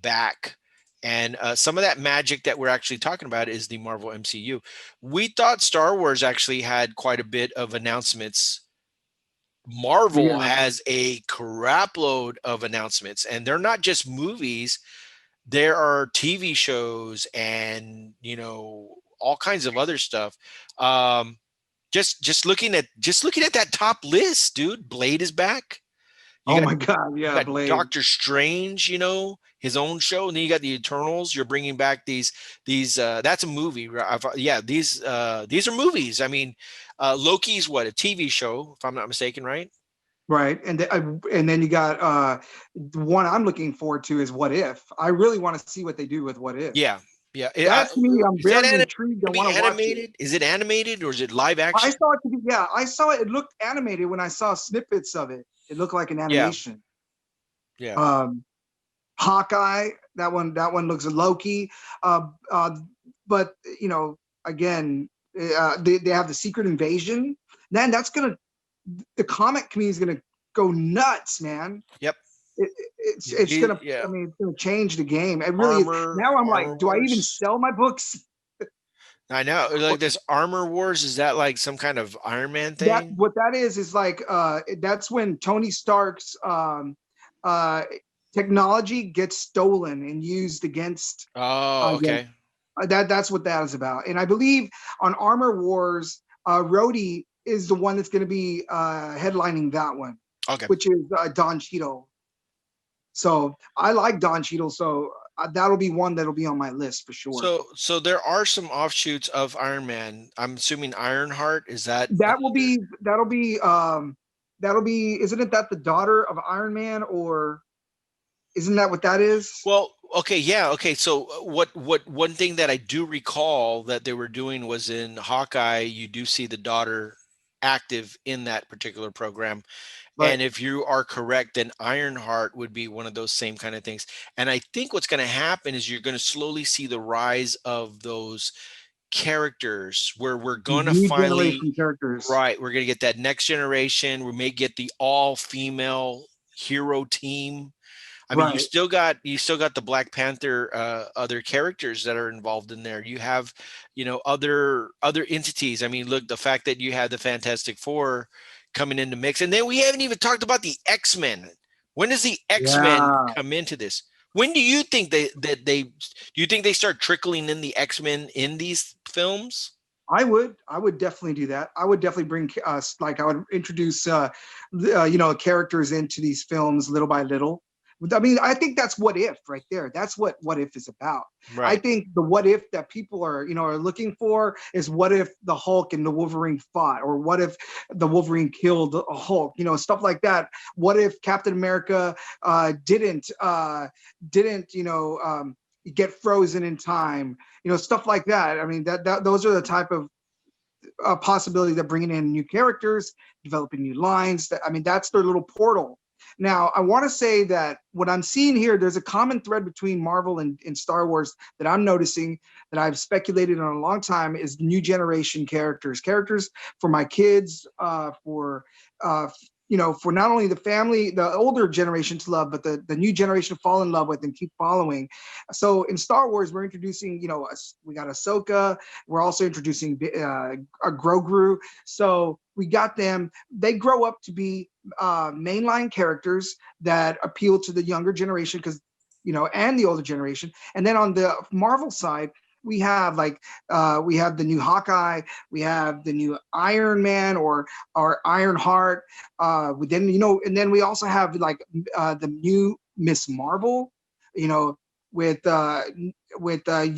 Speaker 1: back. And some of that magic that we're actually talking about is the Marvel MCU. We thought Star Wars actually had quite a bit of announcements. Marvel
Speaker 2: Yeah.
Speaker 1: has a crap load of announcements, and they're not just movies. There are TV shows, and, all kinds of other stuff. Um, just looking at that top list, dude. Blade is back. You
Speaker 2: Oh
Speaker 1: got
Speaker 2: my God.
Speaker 1: you
Speaker 2: Yeah.
Speaker 1: got
Speaker 2: Blade.
Speaker 1: Doctor Strange, his own show, and then you got the Eternals. You're bringing back these. That's a movie, right? Yeah, these are movies. I mean, Loki's what, a TV show, if I'm not mistaken, right?
Speaker 2: Right. And then you got the one I'm looking forward to is What If. I really want to see what they do with What If.
Speaker 1: Yeah, yeah.
Speaker 2: That's me. I'm
Speaker 1: Is that
Speaker 2: very intrigued. I
Speaker 1: to be
Speaker 2: want to watch it.
Speaker 1: animated? Is it animated, or is it live
Speaker 2: I
Speaker 1: action?
Speaker 2: saw it to be, yeah, I saw it. It looked animated when I saw snippets of it. It looked like an
Speaker 1: Yeah,
Speaker 2: animation.
Speaker 1: yeah.
Speaker 2: Um, Hawkeye, that one looks Loki. Uh, uh, but again, they have the Secret Invasion. Man, the comic community is gonna go nuts, man.
Speaker 1: Yep.
Speaker 2: It's gonna,
Speaker 1: Yeah.
Speaker 2: I mean, it's gonna change the game. It really is.
Speaker 1: Armor
Speaker 2: Now I'm
Speaker 1: Armor
Speaker 2: like, do I even
Speaker 1: Wars.
Speaker 2: sell my books?
Speaker 1: I know. Like this Armor Wars, is that like some kind of Iron Man
Speaker 2: That
Speaker 1: thing?
Speaker 2: what that is like that's when Tony Stark's uh technology gets stolen and used against
Speaker 1: Oh,
Speaker 2: against
Speaker 1: okay.
Speaker 2: that's what that is about. And I believe on Armor Wars, Rhodey is the one that's going to be headlining that one,
Speaker 1: Okay.
Speaker 2: which is Don Cheadle. So I like Don Cheadle, so that'll be one that'll be on my list for sure.
Speaker 1: So there are some offshoots of Iron Man. I'm assuming Ironheart, is that
Speaker 2: That will be that'll be, isn't it that the daughter of Iron Man, or isn't that what that is?
Speaker 1: well, okay, yeah, okay. So what one thing that I do recall that they were doing was in Hawkeye, you do see the daughter active in that particular program.
Speaker 2: Right.
Speaker 1: And if you are correct, then Ironheart would be one of those same kind of things. And I think what's going to happen is you're going to slowly see the rise of those characters, where we're
Speaker 2: These
Speaker 1: going to
Speaker 2: new
Speaker 1: finally,
Speaker 2: generation characters.
Speaker 1: right, we're going to get that next generation. We may get the all female hero team. I mean,
Speaker 2: Right.
Speaker 1: you still got the Black Panther, other characters that are involved in there. You have, other entities. I mean, look, the fact that you have the Fantastic Four coming into mix, and then we haven't even talked about the X-Men. When does the X-Men
Speaker 2: Yeah.
Speaker 1: come into this? When do you think do you think they start trickling in the X-Men in these films?
Speaker 2: I would definitely do that. I would definitely bring us, like I would introduce characters into these films little by little. I mean, I think that's What If right there. That's what If is about. I
Speaker 1: Right.
Speaker 2: think the What If that people are looking for is, what if the Hulk and the Wolverine fought, or what if the Wolverine killed a Hulk, stuff like that. What if Captain America didn't get frozen in time, stuff like that. I mean, that those are the type of possibilities that bringing in new characters, developing new lines. That, I mean, that's their little portal. Now, I want to say that what I'm seeing here, there's a common thread between Marvel and Star Wars that I'm noticing, that I've speculated on a long time, is new generation characters for my kids, uh, for not only the family, the older generation to love, but the new generation to fall in love with and keep following. So in Star Wars, we're introducing, we got Ahsoka. We're also introducing a Grogu. So we got them. They grow up to be mainline characters that appeal to the younger generation, because and the older generation. And then on the Marvel side, we have we have the new Hawkeye, we have the new Iron Man or Ironheart. And then we also have the new Miss Marvel, with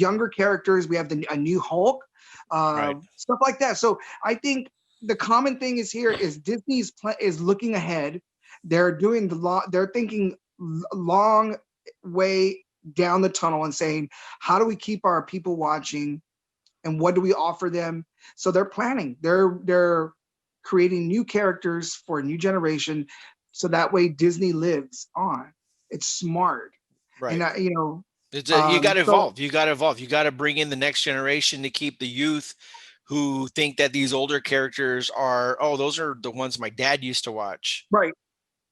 Speaker 2: younger characters. We have a new Hulk,
Speaker 1: Right.
Speaker 2: stuff like that. So I think the common thing is Disney is looking ahead. They're doing they're thinking long way down the tunnel and saying, how do we keep our people watching, and what do we offer them? So they're planning. They're creating new characters for a new generation, so that way Disney lives on. It's smart. And
Speaker 1: Right. You got to
Speaker 2: so
Speaker 1: evolve. You got to evolve. You got to bring in the next generation to keep the youth who think that these older characters are, oh, those are the ones my dad used to watch.
Speaker 2: right,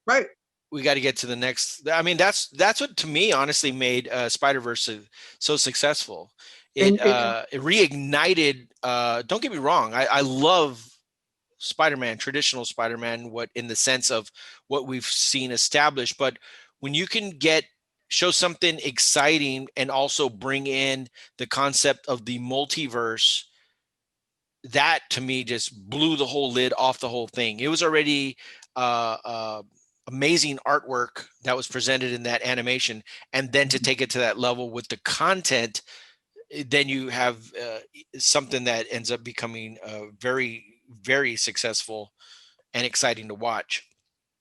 Speaker 2: right.
Speaker 1: We got to get to the next. I mean, that's what to me honestly made Spider-Verse so successful.
Speaker 2: And
Speaker 1: It reignited. Don't get me wrong. I love Spider-Man, traditional Spider-Man, what in the sense of what we've seen established. But when you can show something exciting and also bring in the concept of the multiverse, that to me just blew the whole lid off the whole thing. It was already amazing artwork that was presented in that animation, and then to take it to that level with the content, then you have something that ends up becoming very, very successful and exciting to watch.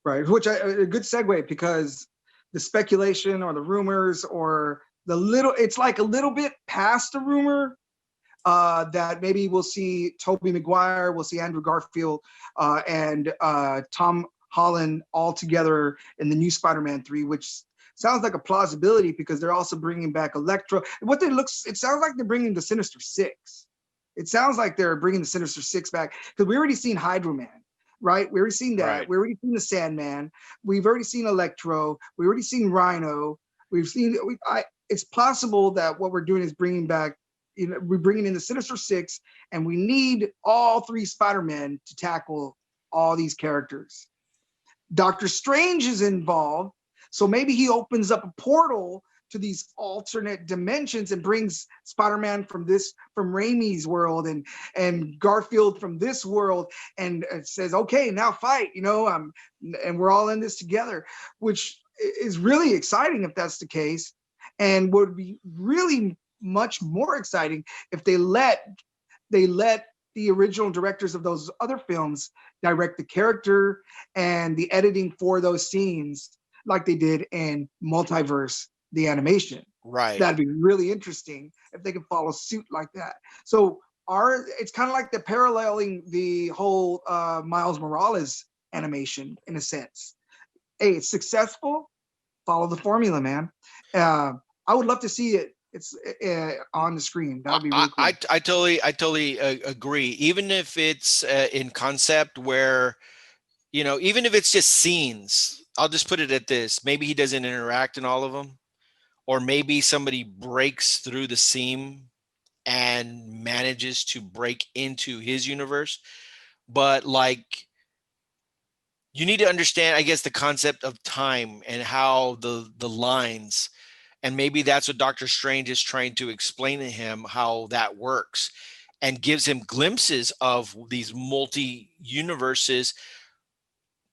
Speaker 2: right, a good segue, because the speculation or the rumors or it's like a little bit past the rumor, that maybe we'll see Tobey Maguire, we'll see Andrew Garfield, and Tom Holland all together in the new Spider-Man 3, which sounds like a plausibility, because they're also bringing back Electro. It sounds like they're bringing the Sinister Six. It sounds like they're bringing the Sinister Six back, because we already seen Hydro Man, right? We already seen that.
Speaker 1: Right.
Speaker 2: We already seen the Sandman. We've already seen Electro. We already seen Rhino. It's possible that what we're doing is bringing back, we're bringing in the Sinister Six, and we need all three Spider-Men to tackle all these characters. Doctor Strange is involved, so maybe he opens up a portal to these alternate dimensions and brings Spider-Man from Raimi's world, and Garfield from this world, and says, okay, now fight, and we're all in this together, which is really exciting if that's the case, and would be really much more exciting if they let the original directors of those other films direct the character and the editing for those scenes, like they did in Multiverse, the animation.
Speaker 1: Right.
Speaker 2: That'd be really interesting if they could follow suit like that. So it's kind of like they're paralleling the whole Miles Morales animation in a sense. Hey, it's successful. Follow the formula, man. I would love to see it. It's on the screen. That would be really cool.
Speaker 1: I totally agree. Even if it's in concept where, even if it's just scenes, I'll just put it at this. Maybe he doesn't interact in all of them, or maybe somebody breaks through the seam and manages to break into his universe. But you need to understand, I guess, the concept of time and how the lines, and maybe that's what Doctor Strange is trying to explain to him, how that works, and gives him glimpses of these multi universes.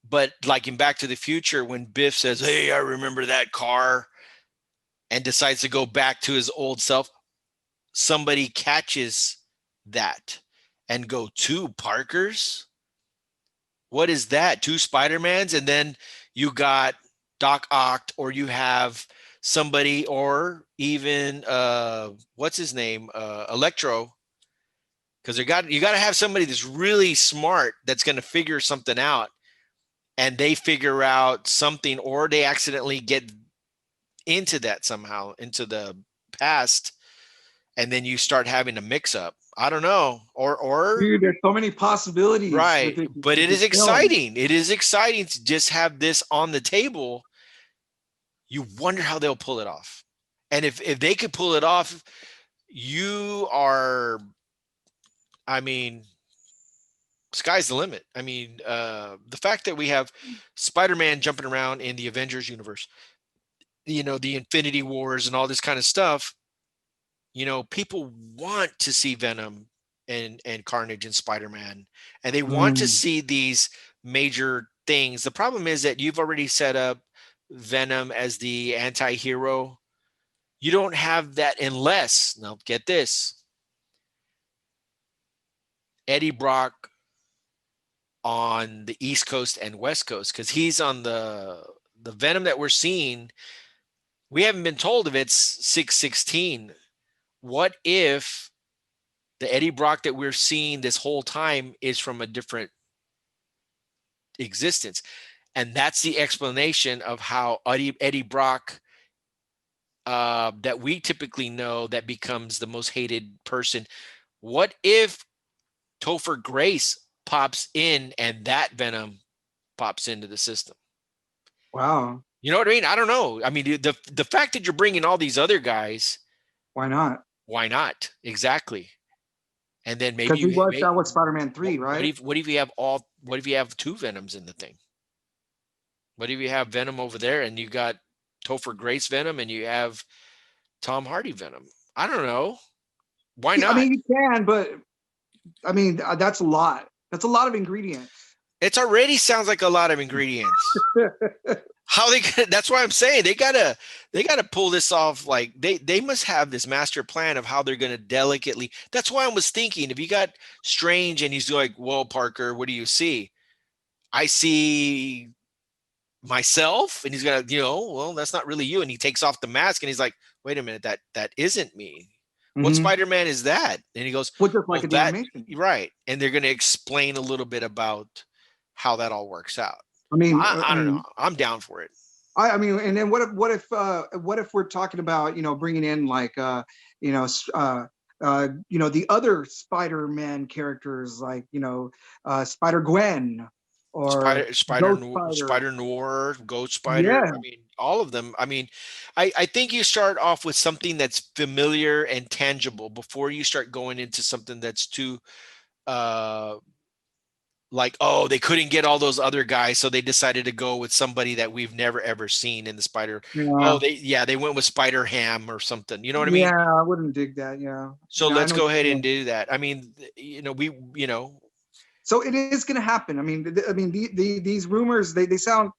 Speaker 1: But like in Back to the Future, when Biff says, hey, I remember that car, and decides to go back to his old self, somebody catches that and go, two Parkers? What is that? Two Spider-Mans? And then you got Doc Ock, or you have somebody, or even what's his name? Electro. Because you got to have somebody that's really smart that's going to figure something out. and they figure out something, or they accidentally get into that somehow, into the past, and then you start having a mix up. I don't know. Or
Speaker 3: Dude, there's so many possibilities
Speaker 1: right. But
Speaker 3: with
Speaker 1: it is
Speaker 3: this film.
Speaker 1: exciting. It is exciting to just have this on the table. You wonder how they'll pull it off. And if they could pull it off, you are, I mean, sky's the limit. I mean, the fact that we have Spider-Man jumping around in the Avengers universe, the Infinity Wars and all this kind of stuff, people want to see Venom and Carnage and Spider-Man, and they want to
Speaker 3: Mm.
Speaker 1: see these major things. The problem is that you've already set up Venom as the anti-hero. You don't have that unless, now get this, Eddie Brock on the East Coast and West Coast, because he's on the Venom that we're seeing. We haven't been told if it's 616. What if the Eddie Brock that we're seeing this whole time is from a different existence? And that's the explanation of how Eddie Brock, that we typically know, that becomes the most hated person. What if Topher Grace pops in and that Venom pops into the system?
Speaker 3: Wow.
Speaker 1: You know what I mean? I don't know. I mean, the fact that you're bringing all these other guys,
Speaker 3: Why not?
Speaker 1: why not? Exactly. And then maybe
Speaker 3: Because he
Speaker 1: you
Speaker 3: was that with Spider-Man 3, right?
Speaker 1: what if you have two Venoms in the thing? What if you have Venom over there and you got Topher Grace Venom and you have Tom Hardy Venom? I don't know. Why
Speaker 3: I
Speaker 1: not?
Speaker 3: mean, you can, but I mean, that's a lot. That's a lot of ingredients.
Speaker 1: It already sounds like a lot of ingredients. How that's why I'm saying they gotta pull this off. Like they must have this master plan of how they're gonna delicately. That's why I was thinking, if you got Strange and he's like, well, Parker, what do you see? I see myself. And he's gonna, well, that's not really you. And he takes off the mask and he's like, wait a minute, that isn't me. What
Speaker 3: Mhm.
Speaker 1: Spider-Man is that? And he goes,
Speaker 3: Well, just like
Speaker 1: well,
Speaker 3: in the animation.
Speaker 1: right. And they're gonna explain a little bit about how that all works out.
Speaker 3: I mean,
Speaker 1: I don't know. I'm down for it.
Speaker 3: I mean, and then what if we're talking about bringing in like the other Spider-Man characters like Spider Gwen or Ghost Spider.
Speaker 1: Spider Noir, Ghost Spider.
Speaker 3: Yeah,
Speaker 1: I mean, all of them. I mean, I think you start off with something that's familiar and tangible before you start going into something that's too like, oh, they couldn't get all those other guys, so they decided to go with somebody that we've never ever seen in the Spider.
Speaker 3: yeah,
Speaker 1: They went with Spider Ham or something. You know what I mean?
Speaker 3: yeah. I wouldn't dig that. Yeah.
Speaker 1: So
Speaker 3: Yeah, I
Speaker 1: let's
Speaker 3: know
Speaker 1: go
Speaker 3: what
Speaker 1: ahead
Speaker 3: you
Speaker 1: and
Speaker 3: mean.
Speaker 1: do that. I mean,
Speaker 3: So it is going to happen. I mean, these rumors they sound.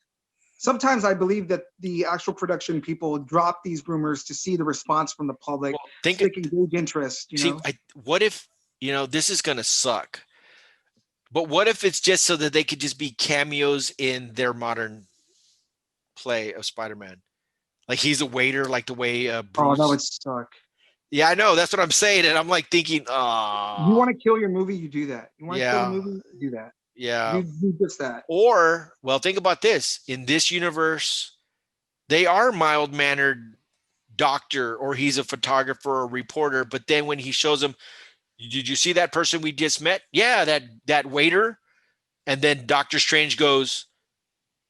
Speaker 3: Sometimes I believe that the actual production people drop these rumors to see the response from the public,
Speaker 1: well,
Speaker 3: so they can gauge interest.
Speaker 1: see, what if, this is going to suck, but what if it's just so that they could just be cameos in their modern play of Spider-Man? Like he's a waiter, like the way
Speaker 3: Oh,
Speaker 1: Bruce.
Speaker 3: that would suck.
Speaker 1: Yeah, I know. That's what I'm saying. And I'm like thinking,
Speaker 3: You want to kill your movie, you do that. You want to kill the
Speaker 1: yeah,
Speaker 3: movie, you do that.
Speaker 1: yeah.
Speaker 3: Do just that.
Speaker 1: Or, well, think about this. In this universe, they are mild-mannered doctor, or he's a photographer or reporter. But then when he shows them, did you see that person we just met? Yeah, that waiter. And then Doctor Strange goes,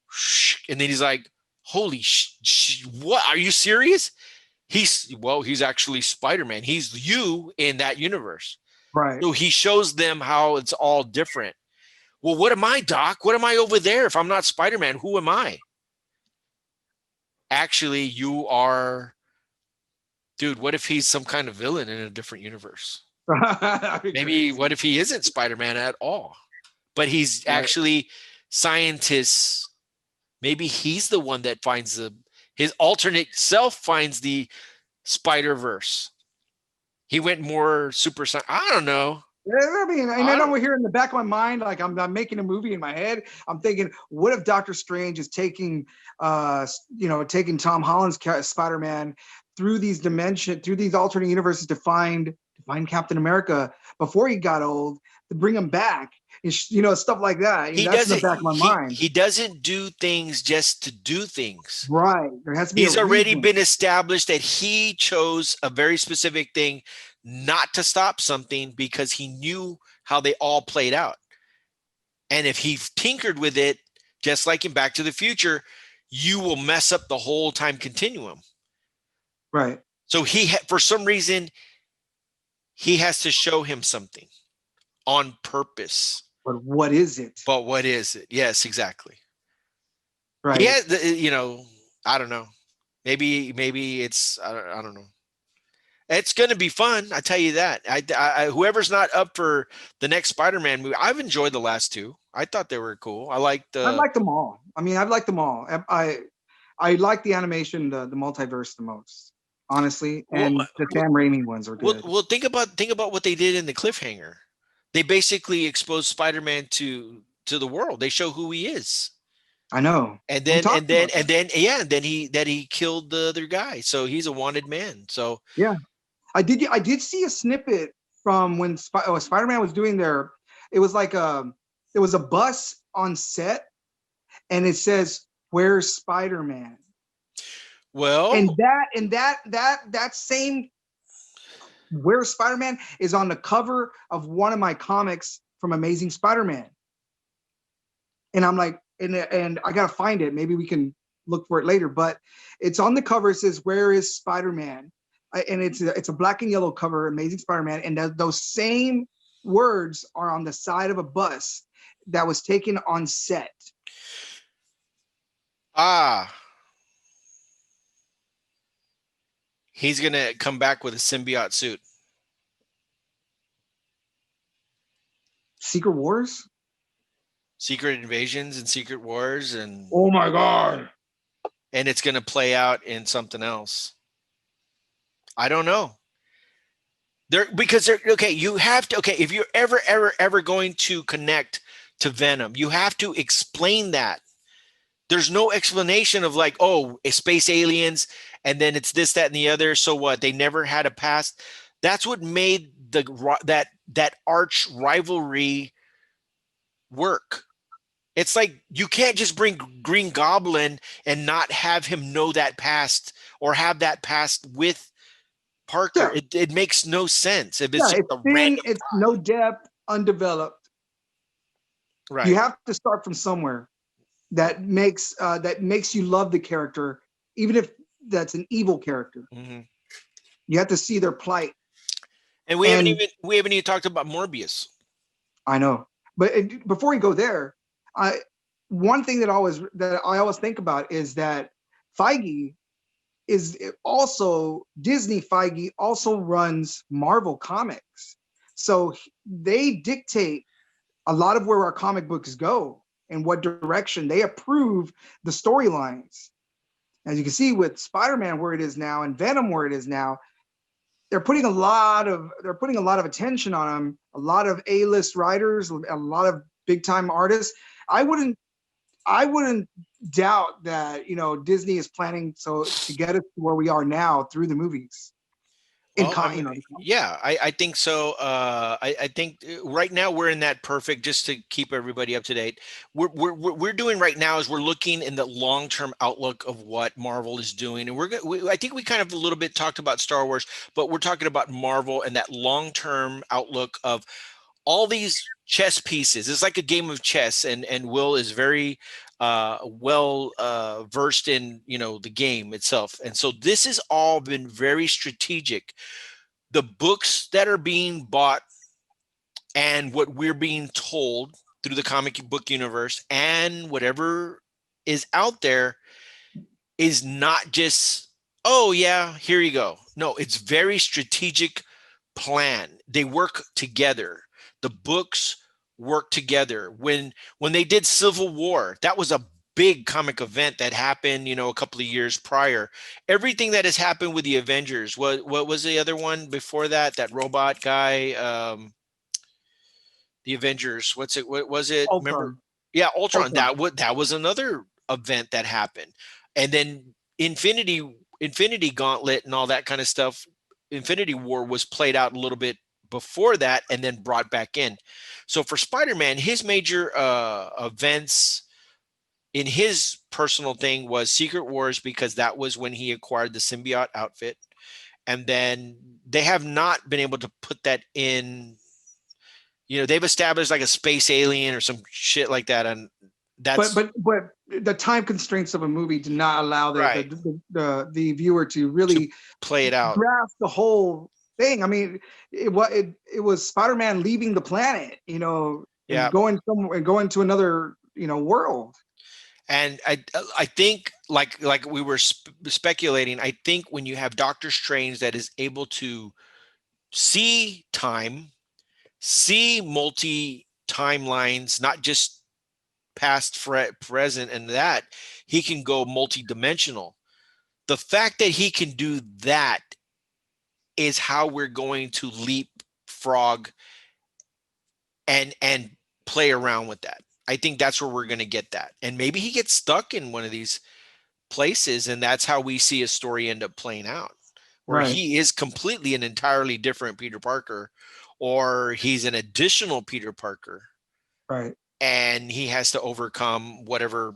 Speaker 1: shh, and then he's like, holy what? Are you serious? He's actually Spider-Man. He's you in that universe.
Speaker 3: Right.
Speaker 1: So he shows them how it's all different. Well, what am I, Doc? What am I over there? If I'm not Spider-Man, who am I? Actually, you are, dude, what if he's some kind of villain in a different universe? Maybe what if he isn't Spider-Man at all? But he's actually scientists. Maybe he's the one that finds his alternate self finds the Spider-Verse. He went more super science. I don't know.
Speaker 3: I mean, and then over here in the back of my mind, like I'm making a movie in my head. I'm thinking, what if Doctor Strange is taking Tom Holland's Spider-Man through these dimensions, through these alternate universes to find Captain America before he got old, to bring him back. stuff like that.
Speaker 1: He
Speaker 3: That's in the
Speaker 1: doesn't
Speaker 3: back of my mind.
Speaker 1: he doesn't do things just to do things.
Speaker 3: Right. There has to be
Speaker 1: He's
Speaker 3: a
Speaker 1: already
Speaker 3: reason.
Speaker 1: been established that he chose a very specific thing not to stop something because he knew how they all played out. And if he tinkered with it, just like in Back to the Future, you will mess up the whole time continuum.
Speaker 3: Right.
Speaker 1: So for some reason, he has to show him something on purpose.
Speaker 3: But what is it?
Speaker 1: But what is it? Yes, exactly.
Speaker 3: Right.
Speaker 1: He has, I don't know. Maybe it's, I don't know. It's going to be fun. I tell you that. Whoever's not up for the next Spider-Man movie, I've enjoyed the last two. I thought they were cool. I liked
Speaker 3: them all. I mean, I've liked them all. I like the animation, the multiverse the most, honestly. And the Sam Raimi ones are good.
Speaker 1: Well, think about what they did in the cliffhanger. They basically exposed Spider-Man to the world. They show who he is.
Speaker 3: I know.
Speaker 1: And then he killed the other guy. So he's a wanted man. So
Speaker 3: yeah, I did see a snippet from when Spider-Man was doing it was like there was a bus on set, and it says, "Where's Spider-Man?"
Speaker 1: Well,
Speaker 3: and that same "Where's Spider-Man" is on the cover of one of my comics from Amazing Spider-Man, and I'm like, and I gotta find it. Maybe we can look for it later, but it's on the cover. It says, "Where is Spider-Man?" And it's a black and yellow cover, Amazing Spider-Man, and those same words are on the side of a bus that was taken on set.
Speaker 1: He's gonna come back with a symbiote suit.
Speaker 3: Secret Wars?
Speaker 1: Secret Invasions and Secret Wars, and
Speaker 3: oh my god!
Speaker 1: And it's gonna play out in something else. I don't know. You have to. Okay, if you're ever going to connect to Venom, you have to explain that. There's no explanation of like, oh, it's space aliens, and then it's this, that, and the other. So what? They never had a past. That's what made that arch rivalry work. It's like you can't just bring Green Goblin and not have him know that past or have that past with Parker. Yeah. It makes no sense if it's
Speaker 3: it's no depth, undeveloped.
Speaker 1: Right.
Speaker 3: You have to start from somewhere that makes you love the character, even if that's an evil character.
Speaker 1: Mm-hmm.
Speaker 3: You have to see their plight.
Speaker 1: And we haven't even talked about Morbius.
Speaker 3: I know, but before we go there, one thing that I always think about is that Feige is also Disney. Feige also runs Marvel Comics, so they dictate a lot of where our comic books go and what direction. They approve the storylines. As you can see with Spider-Man where it is now and Venom where it is now, they're putting a lot of attention on them. A lot of A-list writers, a lot of big-time artists. I wouldn't doubt that Disney is planning to get us to where we are now through the movies.
Speaker 1: I think so. I think right now we're in that perfect. Just to keep everybody up to date, we're doing right now is we're looking in the long-term outlook of what Marvel is doing, and I think we kind of a little bit talked about Star Wars, but we're talking about Marvel and that long-term outlook of all these chess pieces. It's like a game of chess, and Will is very well versed in the game itself, and so this has all been very strategic. The books that are being bought and what we're being told through the comic book universe and whatever is out there is not just, oh yeah, here you go. No, it's very strategic plan. They work together. The books work together. When they did Civil War, that was a big comic event that happened, a couple of years prior. Everything that has happened with the Avengers, what was the other one before that? That robot guy, the Avengers. What was it?
Speaker 3: Ultron.
Speaker 1: Remember? Yeah, Ultron. That was another event that happened, and then Infinity Gauntlet and all that kind of stuff. Infinity War was played out a little bit before that and then brought back in. So for Spider-Man, his major events in his personal thing was Secret Wars, because that was when he acquired the symbiote outfit. And then they have not been able to put that in, they've established like a space alien or some shit like that. And that's
Speaker 3: but the time constraints of a movie do not allow
Speaker 1: right.
Speaker 3: the viewer to really
Speaker 1: Play it out.
Speaker 3: grasp the whole thing. I mean, it was Spider-Man leaving the planet, and going somewhere and going to another, world.
Speaker 1: And I think like we were speculating, I think when you have Doctor Strange that is able to see time, see multi timelines, not just past, present, and that he can go multi-dimensional. The fact that he can do that is how we're going to leapfrog and play around with that. I think that's where we're going to get that. And maybe he gets stuck in one of these places, and that's how we see a story end up playing out, where he is completely an entirely different Peter Parker, or he's an additional Peter Parker.
Speaker 3: Right.
Speaker 1: And he has to overcome whatever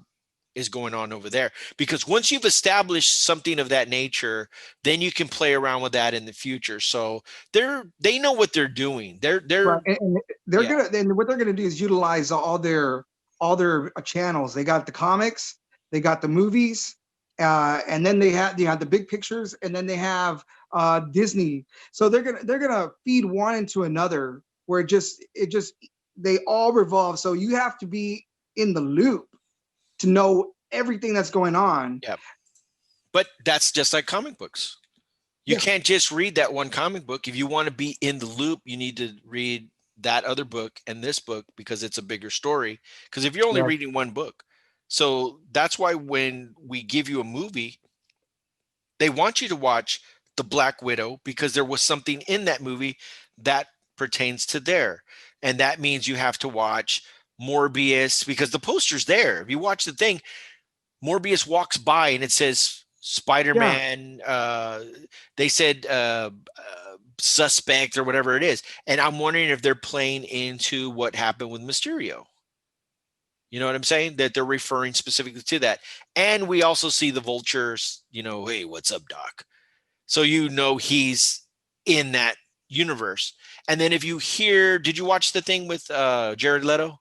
Speaker 1: is going on over there. Because once you've established something of that nature, then you can play around with that in the future. So they know what they're doing. They're
Speaker 3: right. And they're gonna, then what they're gonna do is utilize all their channels. They got the comics, they got the movies, and then they have the big pictures, and then they have Disney. So they're gonna feed one into another, where it just they all revolve. So you have to be in the loop to know everything that's going on.
Speaker 1: Yeah. But that's just like comic books. You can't just read that one comic book. If you want to be in the loop, you need to read that other book and this book, because it's a bigger story. Because if you're only reading one book. So that's why when we give you a movie, they want you to watch The Black Widow, because there was something in that movie that pertains to there. And that means you have to watch Morbius, because the poster's there. If you watch the thing, Morbius walks by and it says Spider-Man. They said suspect or whatever it is. And I'm wondering if they're playing into what happened with Mysterio. You know what I'm saying? That they're referring specifically to that. And we also see the Vultures, hey, what's up, Doc? So he's in that universe. And then if you hear, did you watch the thing with Jared Leto?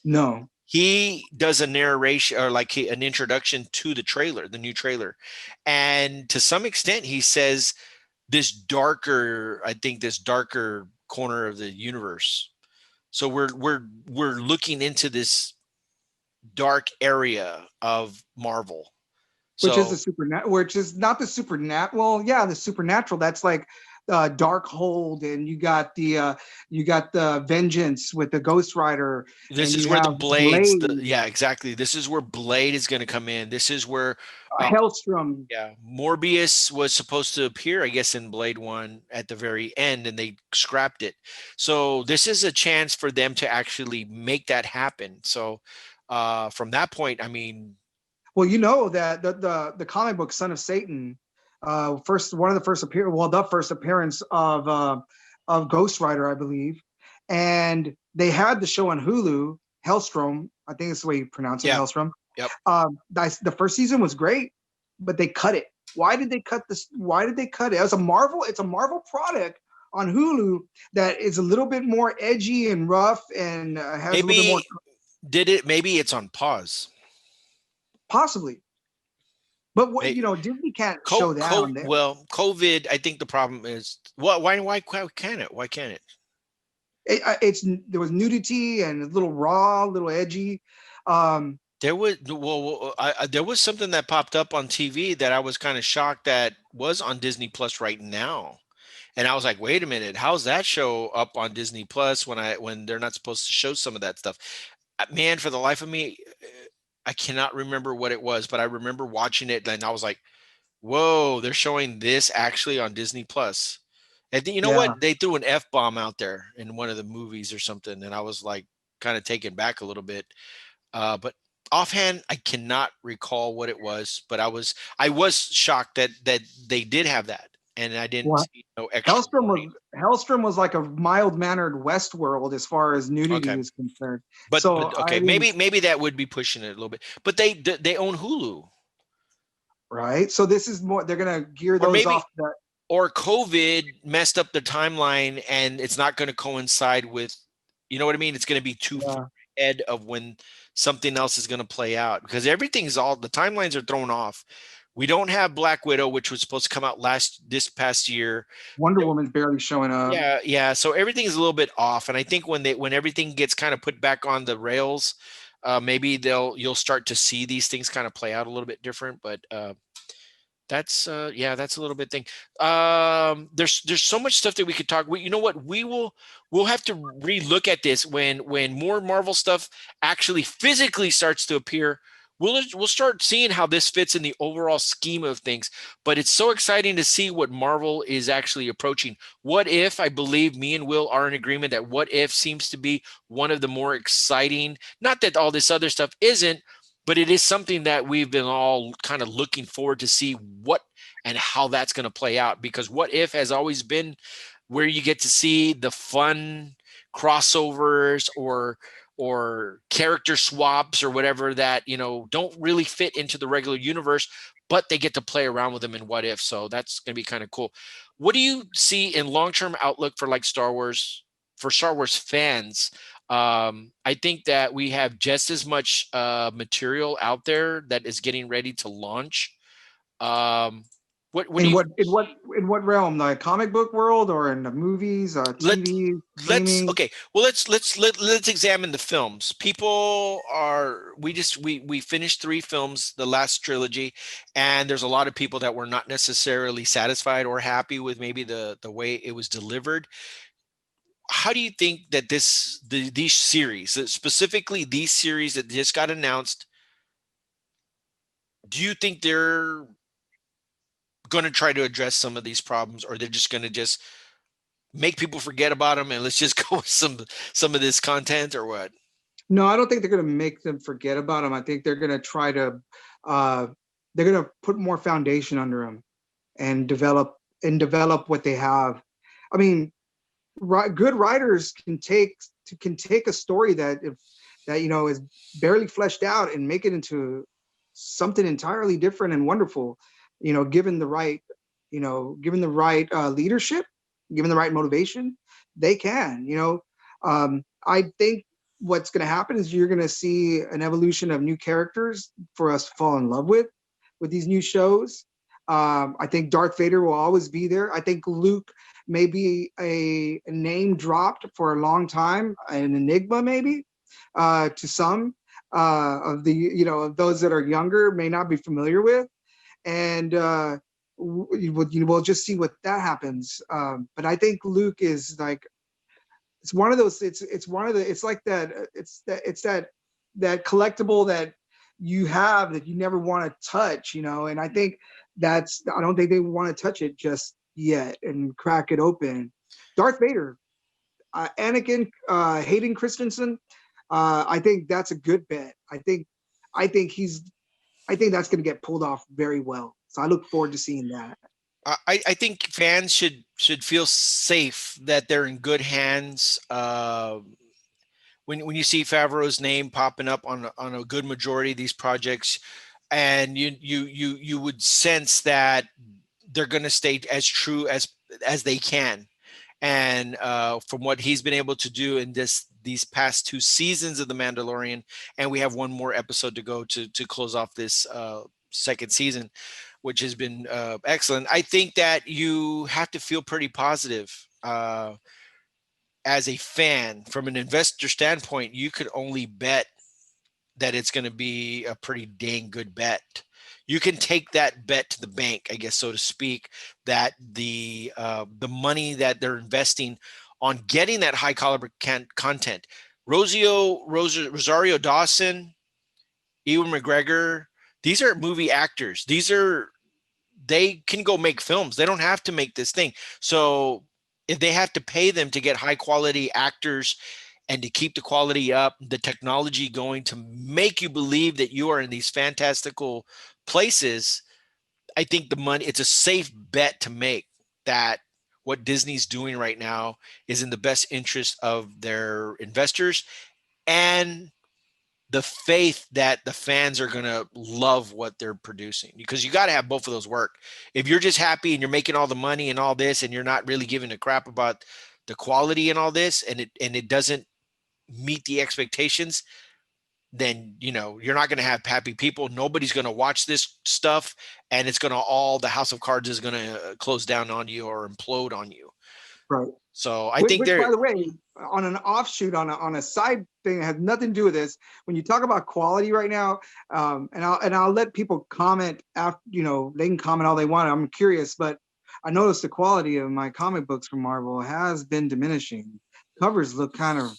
Speaker 3: No.
Speaker 1: He does a narration, or like an introduction to the new trailer. And to some extent, he says this darker corner of the universe. So we're looking into this dark area of Marvel.
Speaker 3: Which is the supernatural, which is not the supernatural. Well, yeah, the supernatural. That's like Darkhold, and you got the Vengeance with the Ghost Rider.
Speaker 1: This is where the Blades. Exactly. This is where Blade is going to come in. This is where
Speaker 3: Hellstrom.
Speaker 1: Yeah, Morbius was supposed to appear, I guess, in Blade 1 at the very end, and they scrapped it. So this is a chance for them to actually make that happen. So from that point, I mean.
Speaker 3: Well, that the comic book Son of Satan, the first appearance of Ghost Rider, I believe, and they had the show on Hulu, Hellstrom. I think it's the way you pronounce it, Hellstrom.
Speaker 1: Yep.
Speaker 3: The first season was great, but they cut it. Why did they cut this? Why did they cut it? It's a Marvel product on Hulu that is a little bit more edgy and rough, and has a little bit more.
Speaker 1: Maybe it's on pause.
Speaker 3: Possibly. But Disney can't show that on there.
Speaker 1: Well, COVID, I think the problem is why can't it? Why can't it?
Speaker 3: There was nudity and a little raw, a little edgy.
Speaker 1: There was something that popped up on TV that I was kind of shocked that was on Disney Plus right now. And I was like, wait a minute, how's that show up on Disney Plus when they're not supposed to show some of that stuff? Man, for the life of me, I cannot remember what it was, but I remember watching it and I was like, whoa, they're showing this actually on Disney Plus. And you know what? They threw an F-bomb out there in one of the movies or something. And I was like kind of taken back a little bit. But offhand, I cannot recall what it was, but I was shocked that they did have that. and I didn't
Speaker 3: What?
Speaker 1: see no extra blood.
Speaker 3: Hellstrom was like a mild-mannered Westworld as far as nudity
Speaker 1: Okay,
Speaker 3: is concerned.
Speaker 1: but
Speaker 3: So I
Speaker 1: okay,
Speaker 3: didn't,
Speaker 1: maybe that would be pushing it a little bit. But they own Hulu,
Speaker 3: right? So this is more, they're gonna gear
Speaker 1: or
Speaker 3: those
Speaker 1: maybe
Speaker 3: off that.
Speaker 1: or COVID messed up the timeline, and it's not going to coincide with, you know what I mean? It's going to be too far
Speaker 3: Yeah.
Speaker 1: ahead of when something else is going to play out, because everything's all the timelines are thrown off. We don't have Black Widow, which was supposed to come out this past year.
Speaker 3: Wonder Woman's barely showing up.
Speaker 1: Yeah. So everything is a little bit off, and I think when everything gets kind of put back on the rails, maybe you'll start to see these things kind of play out a little bit different. But that's that's a little bit thing. There's so much stuff that we could talk. You know what? We'll have to relook at this when more Marvel stuff actually physically starts to appear. We'll start seeing how this fits in the overall scheme of things. But it's so exciting to see what Marvel is actually approaching. What If, I believe me and Will are in agreement that What If seems to be one of the more exciting. Not that all this other stuff isn't, but it is something that we've been all kind of looking forward to see what and how that's going to play out, because What If has always been where you get to see the fun crossovers or character swaps or whatever that, don't really fit into the regular universe, but they get to play around with them in What If. So that's going to be kind of cool. What do you see in long-term outlook for like Star Wars, for Star Wars fans? I think that we have just as much material out there that is getting ready to launch. What do
Speaker 3: In
Speaker 1: you
Speaker 3: what realm? The comic book world or in the movies,
Speaker 1: let
Speaker 3: TV,
Speaker 1: let's
Speaker 3: streaming?
Speaker 1: okay, well, let's examine the films. People are we finished 3 films, the last trilogy, and there's a lot of people that were not necessarily satisfied or happy with maybe the way it was delivered. How do you think that these series, specifically these series that just got announced, do you think they're going to try to address some of these problems, or they're just going to just make people forget about them and let's just go with some of this content, or what?
Speaker 3: No, I don't think they're going to make them forget about them. I think they're going to try to, uh, they're going to put more foundation under them and develop what they have. I mean, good writers can take a story that is barely fleshed out and make it into something entirely different and wonderful. Given the right, leadership, given the right motivation, they can. I think what's going to happen is you're going to see an evolution of new characters for us to fall in love with these new shows. I think Darth Vader will always be there. I think Luke may be a name dropped for a long time, an enigma maybe to some of those that are younger may not be familiar with, and we'll just see what that happens. But I think Luke is like, it's one of those. It's one of the. It's like that. It's that collectible that you have that you never want to touch. And I think I don't think they want to touch it just yet and crack it open. Darth Vader, Anakin, Hayden Christensen. I think that's a good bet. I think that's going to get pulled off very well. So I look forward to seeing that.
Speaker 1: I think fans should feel safe that they're in good hands. When you see Favreau's name popping up on a good majority of these projects, and you would sense that they're going to stay as true as they can. And from what he's been able to do in these past 2 seasons of The Mandalorian, and we have one more episode to go to close off this second season, which has been excellent. I think that you have to feel pretty positive as a fan. From an investor standpoint, you could only bet that it's going to be a pretty dang good bet. You can take that bet to the bank, I guess, so to speak, that the money that they're investing on getting that high caliber content. Rosario Dawson, Ewan McGregor, these are movie actors. They can go make films. They don't have to make this thing. So if they have to pay them to get high quality actors and to keep the quality up, the technology going to make you believe that you are in these fantastical places, I think it's a safe bet to make. that what Disney's doing right now is in the best interest of their investors and the faith that the fans are going to love what they're producing, because you got to have both of those work. If you're just happy and you're making all the money and all this, and you're not really giving a crap about the quality and all this, and it doesn't meet the expectations, then, you know, you're not going to have happy people. Nobody's going to watch this stuff, and it's going to all the house of cards is going to close down on you or implode on you.
Speaker 3: Right.
Speaker 1: So I
Speaker 3: Which,
Speaker 1: think
Speaker 3: by the way, on an offshoot, on a side thing that has nothing to do with this, when you talk about quality right now, and I'll let people comment after, you know, they can comment all they want. I'm curious, but I noticed the quality of my comic books from Marvel has been diminishing. Covers look kind of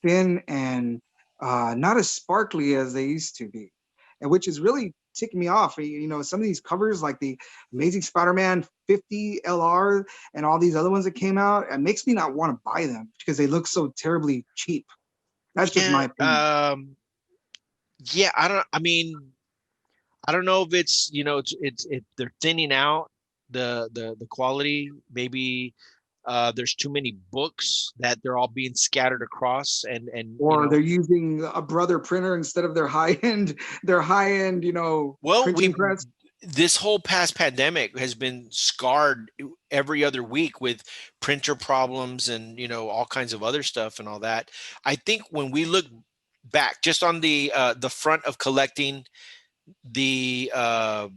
Speaker 3: thin and not as sparkly as they used to be, and which is really ticking me off. You know, some of these covers, like the Amazing Spider-Man 50 LR and all these other ones that came out, it makes me not want to buy them because they look so terribly cheap. That's just my opinion.
Speaker 1: Yeah, I don't know if it's, you know, it's they're thinning out the quality. Maybe there's too many books that they're all being scattered across, and you
Speaker 3: Or
Speaker 1: know,
Speaker 3: they're using a brother printer instead of their high end, you know,
Speaker 1: well,
Speaker 3: printing press.
Speaker 1: this whole past pandemic has been scarred every other week with printer problems and, you know, all kinds of other stuff and all that. I think when we look back just on the front of collecting, the uh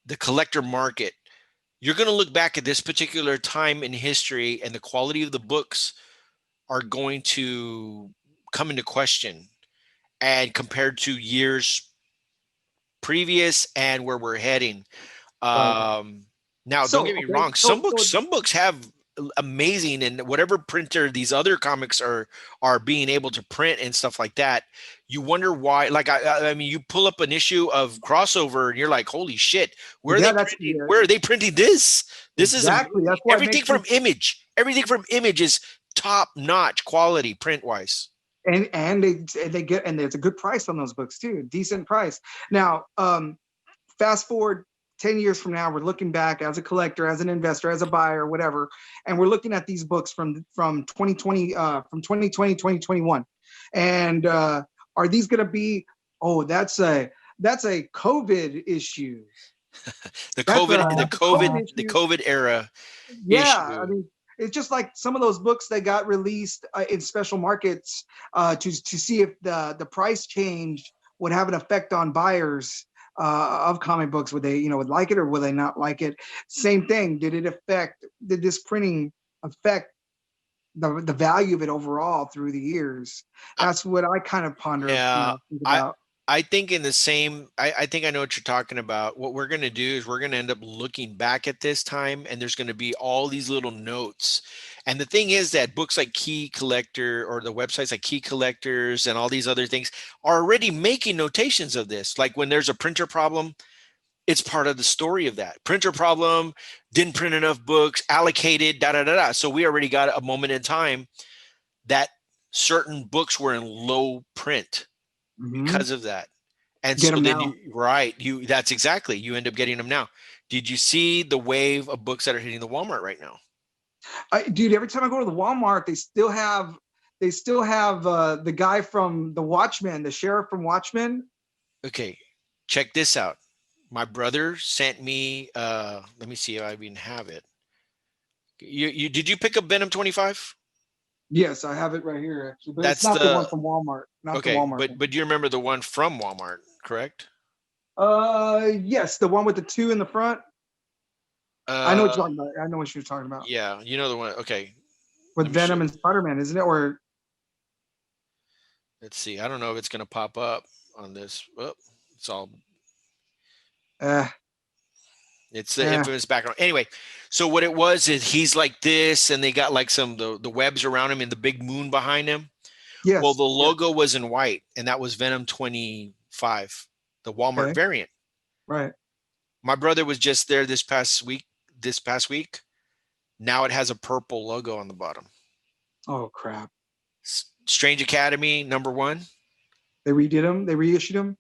Speaker 1: the collector market, you're going to look back at this particular time in history, and the quality of the books are going to come into question, and compared to years previous and where we're heading.
Speaker 3: Right.
Speaker 1: um Now, don't
Speaker 3: So
Speaker 1: get me
Speaker 3: okay,
Speaker 1: wrong, some books have amazing, and whatever printer these other comics are being able to print and stuff like that, you wonder why. Like, I mean, you pull up an issue of Crossover and you're like, holy shit,
Speaker 3: yeah, that's
Speaker 1: where are they printing this? This is
Speaker 3: exactly. That's why it
Speaker 1: everything
Speaker 3: makes me.
Speaker 1: from Image is top notch quality print wise.
Speaker 3: And they get, and there's a good price on those books too, decent price. Now, fast forward 10 years from now, we're looking back as a collector, as an investor, as a buyer, whatever, and we're looking at these books from 2020, from 2020, 2021, and are these going to be, oh, that's a COVID issue.
Speaker 1: The
Speaker 3: That's
Speaker 1: COVID,
Speaker 3: a COVID issue.
Speaker 1: COVID era
Speaker 3: Yeah, I
Speaker 1: issue.
Speaker 3: mean, it's just like some of those books that got released in special markets to see if the price change would have an effect on buyers of comic books. Would they, you know, would like it or would they not like it? Same thing. Did this printing affect the value of it overall through the years? That's what I kind of ponder, you
Speaker 1: Yeah,
Speaker 3: know, think
Speaker 1: I
Speaker 3: about.
Speaker 1: I think in the same, I think I know what you're talking about. What we're going to do is we're going to end up looking back at this time, and there's going to be all these little notes. And the thing is that books like Key Collector, or the websites like Key Collectors and all these other things, are already making notations of this. Like when there's a printer problem, it's part of the story of that. Printer problem, didn't print enough books, allocated, da da da da. So we already got a moment in time that certain books were in low print
Speaker 3: Mhm.
Speaker 1: because of that. And
Speaker 3: Get
Speaker 1: so
Speaker 3: them
Speaker 1: then
Speaker 3: now.
Speaker 1: that's exactly, you end up getting them now. Did you see the wave of books that are hitting the Walmart right now?
Speaker 3: Dude, every time I go to the Walmart, they still have the guy from the Watchmen, the sheriff from Watchmen.
Speaker 1: Okay, check this out. My brother sent me, let me see if I even have it. You did you pick up Venom 25?
Speaker 3: Yes, I have it right here actually, but it's
Speaker 1: That's
Speaker 3: not the one
Speaker 1: the
Speaker 3: from Walmart. Not the
Speaker 1: okay,
Speaker 3: Walmart one.
Speaker 1: but do you remember the one from Walmart, correct?
Speaker 3: Yes, the one with the two in the front. I know what
Speaker 1: Uh
Speaker 3: you're talking about. I know what you're talking about.
Speaker 1: yeah, you know the one. Okay,
Speaker 3: With
Speaker 1: let me show
Speaker 3: Venom and Spider-Man, isn't it? Or
Speaker 1: let's see. I don't know if it's gonna pop up on this. Oh, it's all
Speaker 3: uh,
Speaker 1: it's the
Speaker 3: uh,
Speaker 1: infamous background. Anyway, so what it was is he's like this, and they got like some the webs around him and the big moon behind him. Well,
Speaker 3: yes,
Speaker 1: the
Speaker 3: yes.
Speaker 1: logo was in white, and that was Venom 25, the Walmart
Speaker 3: Okay,
Speaker 1: variant.
Speaker 3: right.
Speaker 1: My brother was just there this past week. This past week, now it has a purple logo on the bottom.
Speaker 3: Oh crap!
Speaker 1: Strange Academy #1.
Speaker 3: They redid them. They reissued them.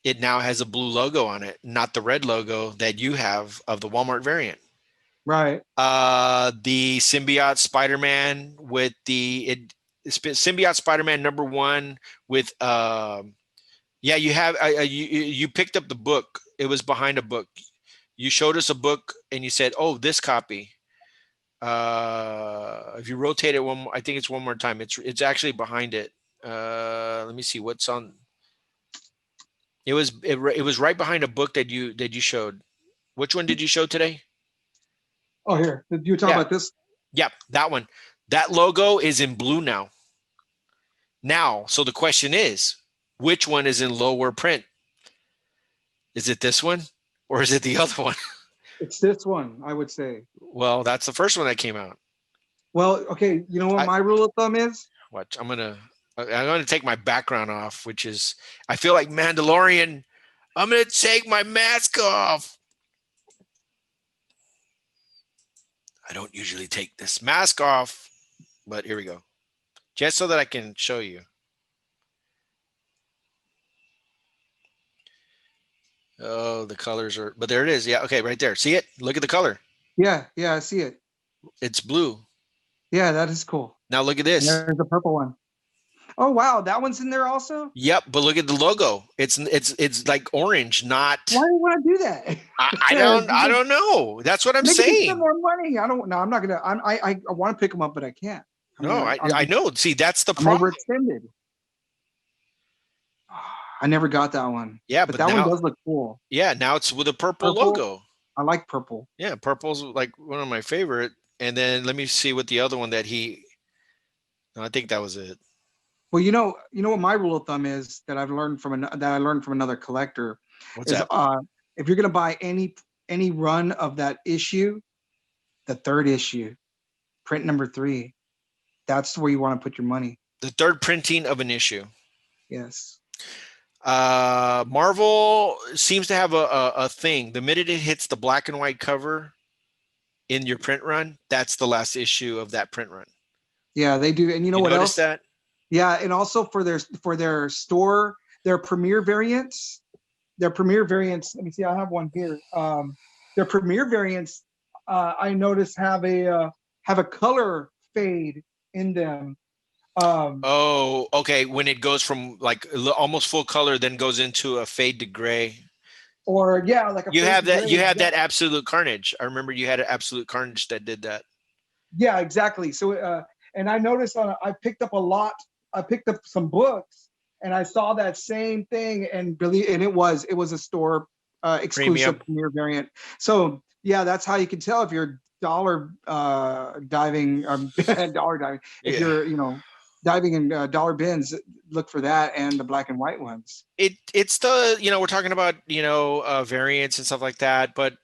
Speaker 1: It now has a blue logo on it, not the red logo that you have of the Walmart variant.
Speaker 3: Right.
Speaker 1: The Symbiote Spider-Man with Symbiote Spider-Man #1 with yeah, you have you picked up the book. It was behind a book. You showed us a book and you said, "Oh, this copy." If you rotate it I think it's one more time. It's actually behind it. Let me see what's on. It was right behind a book that you showed. Which one did you show today?
Speaker 3: Oh, here. You talking
Speaker 1: Yeah.
Speaker 3: about this?
Speaker 1: Yep, that one. That logo is in blue now. So the question is, which one is in lower print? Is it this one or is it the other one?
Speaker 3: It's this one, I would say.
Speaker 1: Well, that's the first one that came out.
Speaker 3: Well, okay. You know what my rule of thumb is?
Speaker 1: Watch, I'm gonna take my background off, which is I feel like Mandalorian. I'm gonna take my mask off. I don't usually take this mask off, but here we go. Just so that I can show you. Oh, the colors are, but there it is. Yeah, okay, right there. See it? Look at the color.
Speaker 3: Yeah, I see it.
Speaker 1: It's blue.
Speaker 3: Yeah, that is cool.
Speaker 1: Now look at this.
Speaker 3: And there's a purple one. Oh wow, that one's in there also?
Speaker 1: Yep, but look at the logo. It's like orange, not.
Speaker 3: Why do you want to do that?
Speaker 1: I don't know. That's what I'm saying.
Speaker 3: Spend more money. I don't. No, I'm not gonna. I want to pick them up, but I can't.
Speaker 1: I know. See, that's the problem.
Speaker 3: Overextended. I never got that one.
Speaker 1: Yeah,
Speaker 3: but that one does look cool.
Speaker 1: Yeah, now it's with a purple logo.
Speaker 3: I like purple.
Speaker 1: Yeah, purple's like one of my favorite. And then let me see what the other one that no, I think that was it.
Speaker 3: Well, you know what my rule of thumb is that I learned from another collector.
Speaker 1: What's that?
Speaker 3: If you're gonna buy any run of that issue, the third issue, print number 3, that's where you want to put your money.
Speaker 1: The third printing of an issue.
Speaker 3: Yes.
Speaker 1: Marvel seems to have a thing. The minute it hits the black and white cover in your print run, that's the last issue of that print run.
Speaker 3: Yeah, they do. And you know what else?
Speaker 1: That?
Speaker 3: Yeah, and also for their store, their premiere variants. Let me see. I have one here. Their premiere variants, I noticed have a color fade in them.
Speaker 1: Oh, okay. When it goes from like almost full color, then goes into a fade to gray.
Speaker 3: Or yeah, like
Speaker 1: you have that. You have that Absolute Carnage. I remember you had an Absolute Carnage that did that.
Speaker 3: Yeah, exactly. So, and I noticed I picked up some books, and I saw that same thing, and it was a store exclusive premiere variant. So yeah, that's how you can tell if you're dollar diving. If you're diving in dollar bins, look for that and the black and white ones.
Speaker 1: It's the we're talking about variants and stuff like that, but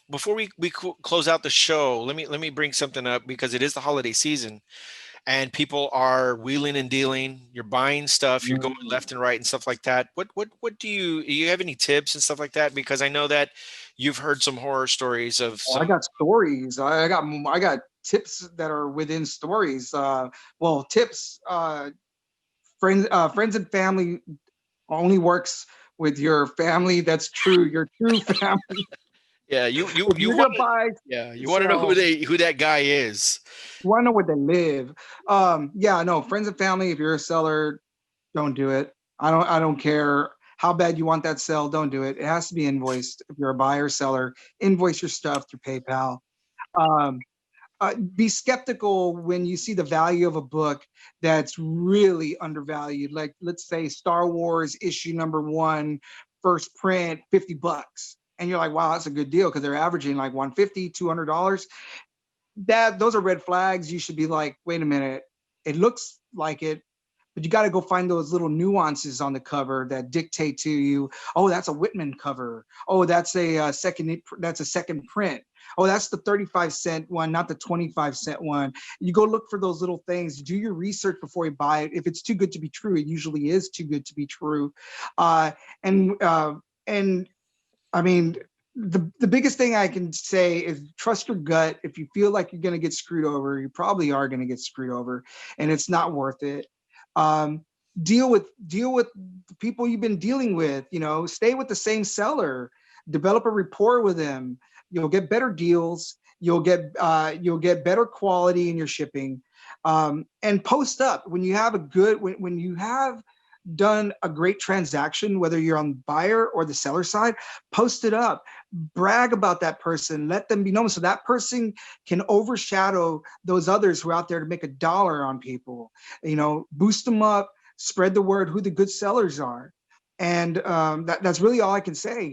Speaker 1: before we close out the show, let me bring something up, because it is the holiday season and people are wheeling and dealing. You're buying stuff, you're going left and right and stuff like that. What do you have any tips and stuff like that? Because I know that you've heard some horror stories of
Speaker 3: I got stories. I got tips that are within stories. Tips. Friends and family only works with your family. That's true. Your true family.
Speaker 1: Yeah, you want to buy. Yeah, you want to know who that guy is.
Speaker 3: You want to know where they live. Friends and family. If you're a seller, don't do it. I don't care how bad you want that sell. Don't do it. It has to be invoiced. If you're a buyer or seller, invoice your stuff through PayPal. Be skeptical when you see the value of a book that's really undervalued. Like, let's say Star Wars issue #1, first print, $50. And you're like, wow, that's a good deal, because they're averaging like $150, $200. Those are red flags. You should be like, wait a minute, it looks like it, but you got to go find those little nuances on the cover that dictate to you, oh, that's a Whitman cover. Oh, that's a second print. Oh, that's the 35-cent one, not the 25-cent one. You go look for those little things. Do your research before you buy it. If it's too good to be true, it usually is too good to be true. And I mean, the biggest thing I can say is trust your gut. If you feel like you're going to get screwed over, you probably are going to get screwed over, and it's not worth it. Deal with the people you've been dealing with. Stay with the same seller. Develop a rapport with them. Get better deals. You'll get better quality in your shipping, and post up when you have a good when you have done a great transaction, whether you're on the buyer or the seller side. Post it up, brag about that person, let them be known, so that person can overshadow those others who are out there to make $1 on people. Boost them up, spread the word who the good sellers are, and that's really all I can say.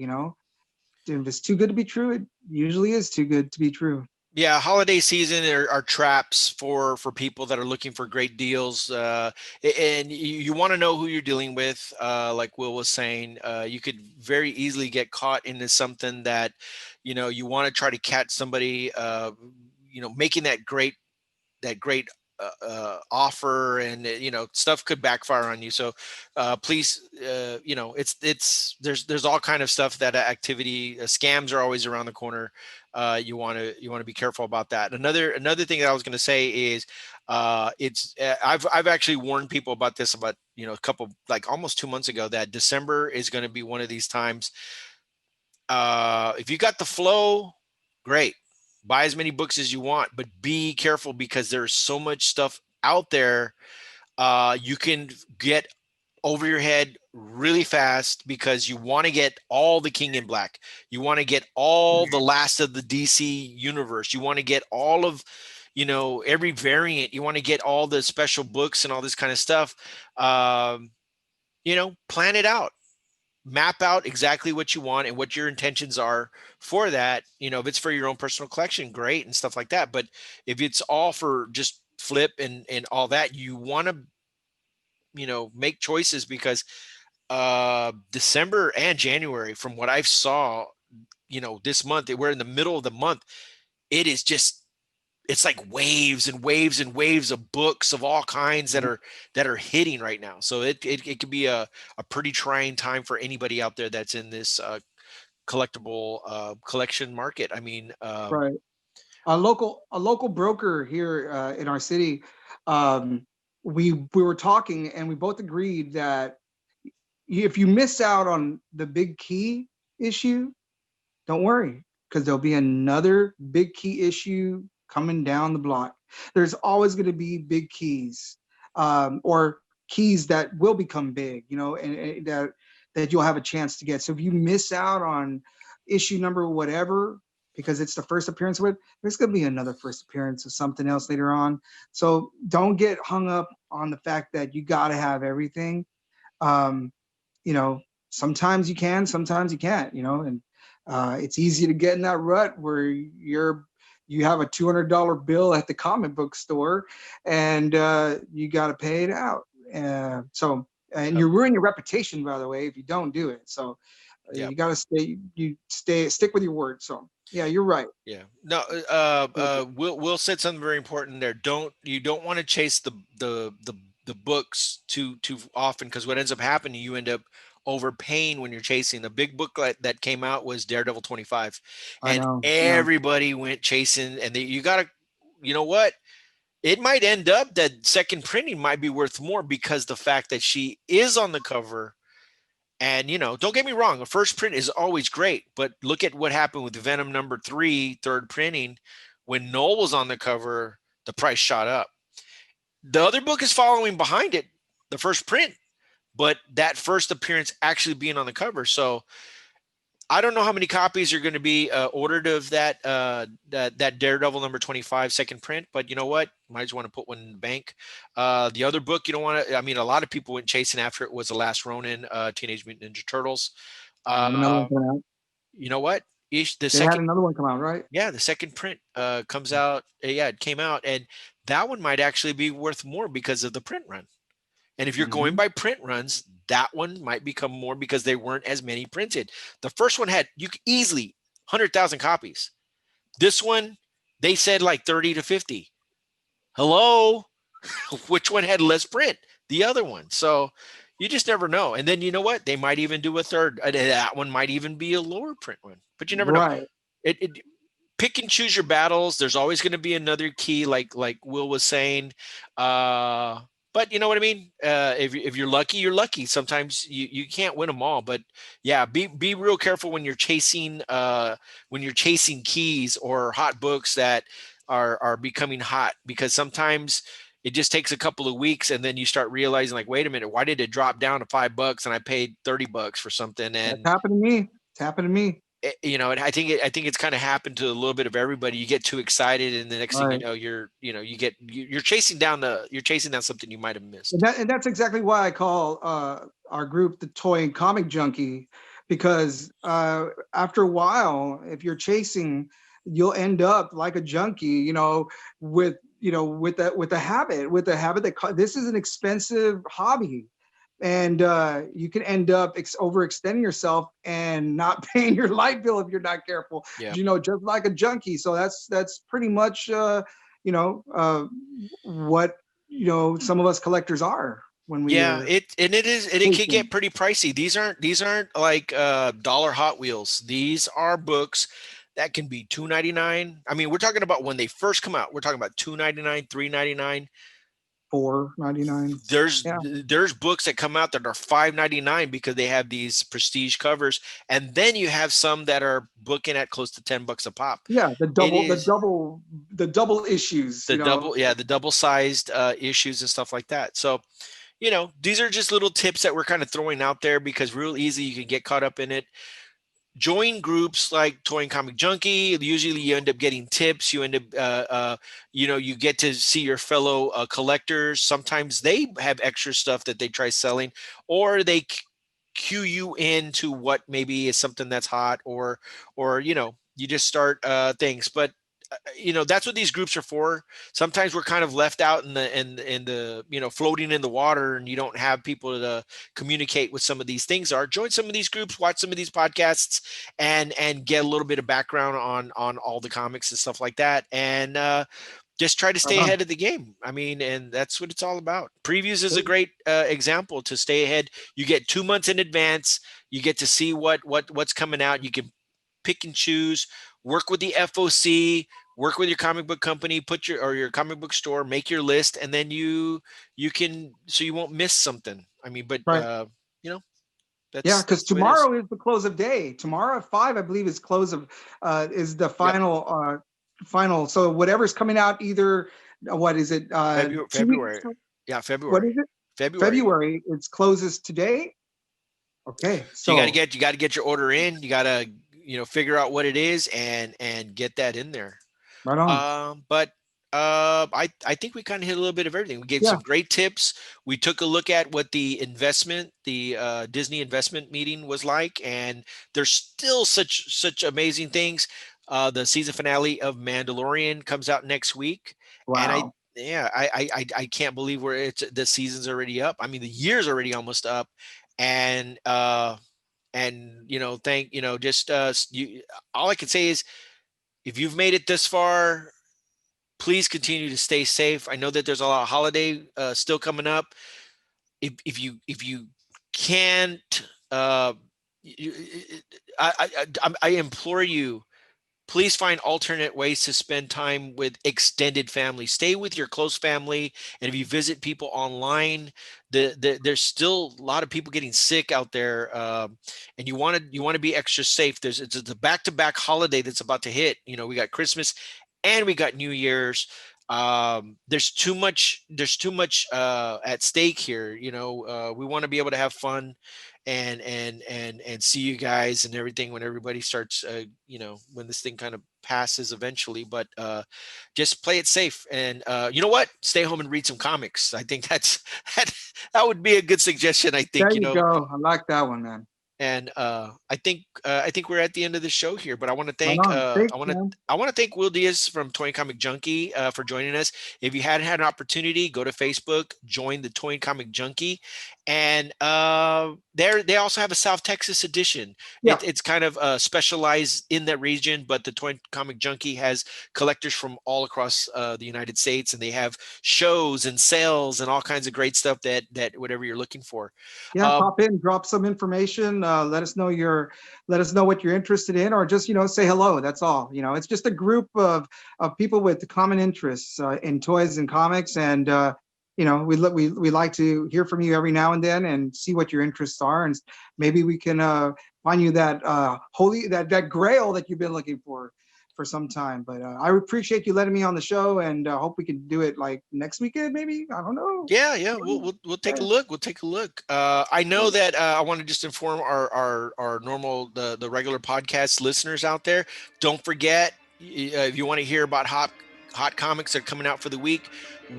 Speaker 3: If it's too good to be true, it usually is too good to be true.
Speaker 1: Yeah, holiday season are traps for people that are looking for great deals, and you want to know who you're dealing with. Like Will was saying, you could very easily get caught into something that, you want to try to catch somebody, making that great offer, and stuff could backfire on you. So please, there's all kind of stuff, that activity, scams are always around the corner. You want to be careful about that. Another thing that I was going to say is, I've actually warned people about this about a couple, like almost 2 months ago, that December is going to be one of these times. If you got the flow, great. Buy as many books as you want, but be careful, because there's so much stuff out there. You can get over your head really fast, because you want to get all the King in Black. You want to get all the last of the DC universe. You want to get all of, every variant. You want to get all the special books and all this kind of stuff. Plan it out. Map out exactly what you want and what your intentions are for that. If it's for your own personal collection, great, and stuff like that. But if it's all for just flip and all that, you want to, make choices, because December and January, from what I saw, this month, we're in the middle of the month. It's like waves and waves and waves of books of all kinds that are hitting right now. So it could be a pretty trying time for anybody out there that's in this collectible collection market. I mean,
Speaker 3: Right. A local broker here in our city, we were talking, and we both agreed that if you miss out on the big key issue, don't worry, because there'll be another big key issue coming down the block. There's always going to be big keys, or keys that will become big, and that you'll have a chance to get. So if you miss out on issue number whatever, because it's the first appearance of it, there's going to be another first appearance of something else later on. So don't get hung up on the fact that you got to have everything. Um, Sometimes you can, sometimes you can't, and it's easy to get in that rut where you have a $200 bill at the comic book store, and you got to pay it out. And you're ruining your reputation, by the way, if you don't do it. So you got to stick with your word. So yeah, you're right.
Speaker 1: Yeah. No. Will said something very important there. You don't want to chase the books too often, because what ends up happening, you end up overpaying when you're chasing. The big book that came out was Daredevil 25, and everybody went chasing. And you gotta, you know what? It might end up that second printing might be worth more, because the fact that she is on the cover. And, don't get me wrong, a first print is always great, but look at what happened with Venom #3, third printing. When Noel was on the cover, the price shot up. The other book is following behind it, the first print, but that first appearance actually being on the cover. So I don't know how many copies are going to be ordered of that Daredevil #25 second print, but you know what? Might just want to put one in the bank. The other book you don't want to. I mean, a lot of people went chasing after it. Was The Last Ronin, Teenage Mutant Ninja Turtles.
Speaker 3: Another one coming out.
Speaker 1: You know what?
Speaker 3: They had another one come out, right?
Speaker 1: Yeah, the second print comes out. Yeah, it came out, and that one might actually be worth more because of the print run. And if you're going by print runs, that one might become more, because there weren't as many printed. The first one had easily 100,000 copies. This one, they said like 30 to 50. Hello, which one had less print? The other one. So you just never know. And then you know what? They might even do a third. That one might even be a lower print one, but you never know. It pick and choose your battles. There's always going to be another key, like Will was saying. But but you know what I mean. If you're lucky, you're lucky. Sometimes you can't win them all, but yeah, be real careful when you're chasing keys or hot books that are becoming hot, because sometimes it just takes a couple of weeks and then you start realizing, like, wait a minute, why did it drop down to $5 and I paid $30 for something?
Speaker 3: That's
Speaker 1: And
Speaker 3: happened to me. It's happened to me.
Speaker 1: you know, and I think it's kind of happened to a little bit of everybody. You get too excited, and the next thing you
Speaker 3: Right.
Speaker 1: know, you're chasing down something you might have missed.
Speaker 3: And that's exactly why I call our group the Toy and Comic Junkie, because after a while, if you're chasing, you'll end up like a junkie, with with a habit, this is an expensive hobby, and you can end up overextending yourself and not paying your light bill if you're not careful.
Speaker 1: Yeah.
Speaker 3: Just like a junkie. So that's pretty much what some of us collectors are when we
Speaker 1: Yeah,
Speaker 3: are
Speaker 1: it can
Speaker 3: chasing.
Speaker 1: get pretty pricey. These aren't like dollar Hot Wheels. These are books that can be $2.99. I mean, we're talking about when they first come out. We're talking about $2.99, $3.99.
Speaker 3: $4.99.
Speaker 1: There's
Speaker 3: Yeah,
Speaker 1: there's books that come out that are $5.99 because they have these prestige covers, and then you have some that are booking at close to $10 a pop.
Speaker 3: yeah. The
Speaker 1: It
Speaker 3: double,
Speaker 1: is
Speaker 3: the double issues.
Speaker 1: the double sized issues and stuff like that. So, these are just little tips that we're kind of throwing out there because real easy you can get caught up in it. Join groups like Toy and Comic Junkie. Usually you end up getting tips. You end up, you get to see your fellow collectors. Sometimes they have extra stuff that they try selling, or they cue you into what maybe is something that's hot, or you just start things. But that's what these groups are for. Sometimes we're kind of left out in the floating in the water, and you don't have people to communicate with some of these things. Join some of these groups, watch some of these podcasts, and get a little bit of background on all the comics and stuff like that, and just try to stay
Speaker 3: Uh-huh.
Speaker 1: ahead of the game. I mean, and that's what it's all about. Previews is a great example to stay ahead. You get 2 months in advance. You get to see what's coming out. You can pick and choose, work with the FOC, work with your comic book company, your comic book store, make your list, and then you can, so you won't miss something. I mean, but
Speaker 3: Right.
Speaker 1: you know,
Speaker 3: Yeah,
Speaker 1: that's
Speaker 3: because
Speaker 1: the way it is.
Speaker 3: tomorrow is the close of day. Tomorrow at 5, I believe, is close of is the
Speaker 1: Yep.
Speaker 3: final. So whatever's coming out, either what is it?
Speaker 1: February,
Speaker 3: 2 weeks?
Speaker 1: yeah,
Speaker 3: What is it?
Speaker 1: February.
Speaker 3: February. It's closes today. Okay,
Speaker 1: So you
Speaker 3: so
Speaker 1: got to get your order in. You got to figure out what it is and get that in there.
Speaker 3: right on.
Speaker 1: But I think we kind of hit a little bit of everything. We gave
Speaker 3: Yeah.
Speaker 1: some great tips. We took a look at what the Disney investment meeting was like, and there's still such amazing things. The season finale of Mandalorian comes out next week, and
Speaker 3: Wow.
Speaker 1: I can't believe the season's already up. I mean, the year's already almost up, and thank just you. All I can say is, if you've made it this far, please continue to stay safe. I know that there's a lot of holiday still coming up. If you can't, you, I implore you, please find alternate ways to spend time with extended family. Stay with your close family, and if you visit people online, there's still a lot of people getting sick out there, and you want to be extra safe. It's a back-to-back holiday that's about to hit. We got Christmas and we got New Year's. There's too much at stake here. We want to be able to have fun and see you guys and everything when everybody starts, when this thing kind of passes eventually. But just play it safe, and you know what? Stay home and read some comics. I think that would be a good suggestion. I think
Speaker 3: There you go. I like that one, man.
Speaker 1: and I think we're at the end of the show here. But I want to
Speaker 3: Right
Speaker 1: thank
Speaker 3: on. Thanks, man.
Speaker 1: I want to thank Will Diaz from Toy and Comic Junkie for joining us. If you hadn't had an opportunity, go to Facebook, join the Toy and Comic Junkie, and they also have a South Texas edition.
Speaker 3: Yeah.
Speaker 1: It's kind of specialized in that region, but the Toy and Comic Junkie has collectors from all across the United States, and they have shows and sales and all kinds of great stuff that whatever you're looking for.
Speaker 3: Yeah, pop in, drop some information. Let us know what you're interested in, or just say hello. That's all. It's just a group of people with common interests in toys and comics, and we like to hear from you every now and then and see what your interests are, and maybe we can find you that that grail that you've been looking for some time. But I appreciate you letting me on the show, and hope we can do it like next weekend, maybe. I don't know.
Speaker 1: Yeah. We'll take a look. We'll take a look. I know that I want to just inform our normal the regular podcast listeners out there. Don't forget, if you want to hear about hot comics that are coming out for the week,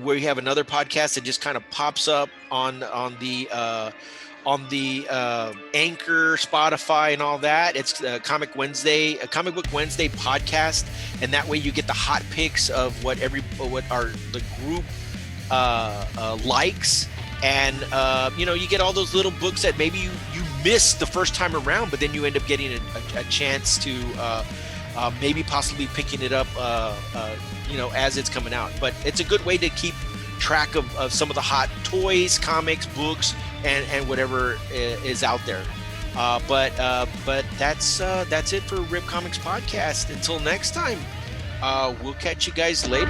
Speaker 1: we have another podcast that just kind of pops up on the Anchor, Spotify, and all that. It's a Comic Book Wednesday podcast, and that way you get the hot picks of what the group likes, and you get all those little books that maybe you missed the first time around, but then you end up getting a chance to maybe possibly picking it up as it's coming out. But it's a good way to keep track of some of the hot toys, comics, books, and whatever is out there. But that's it for Rip Comics Podcast. Until next time, we'll catch you guys later.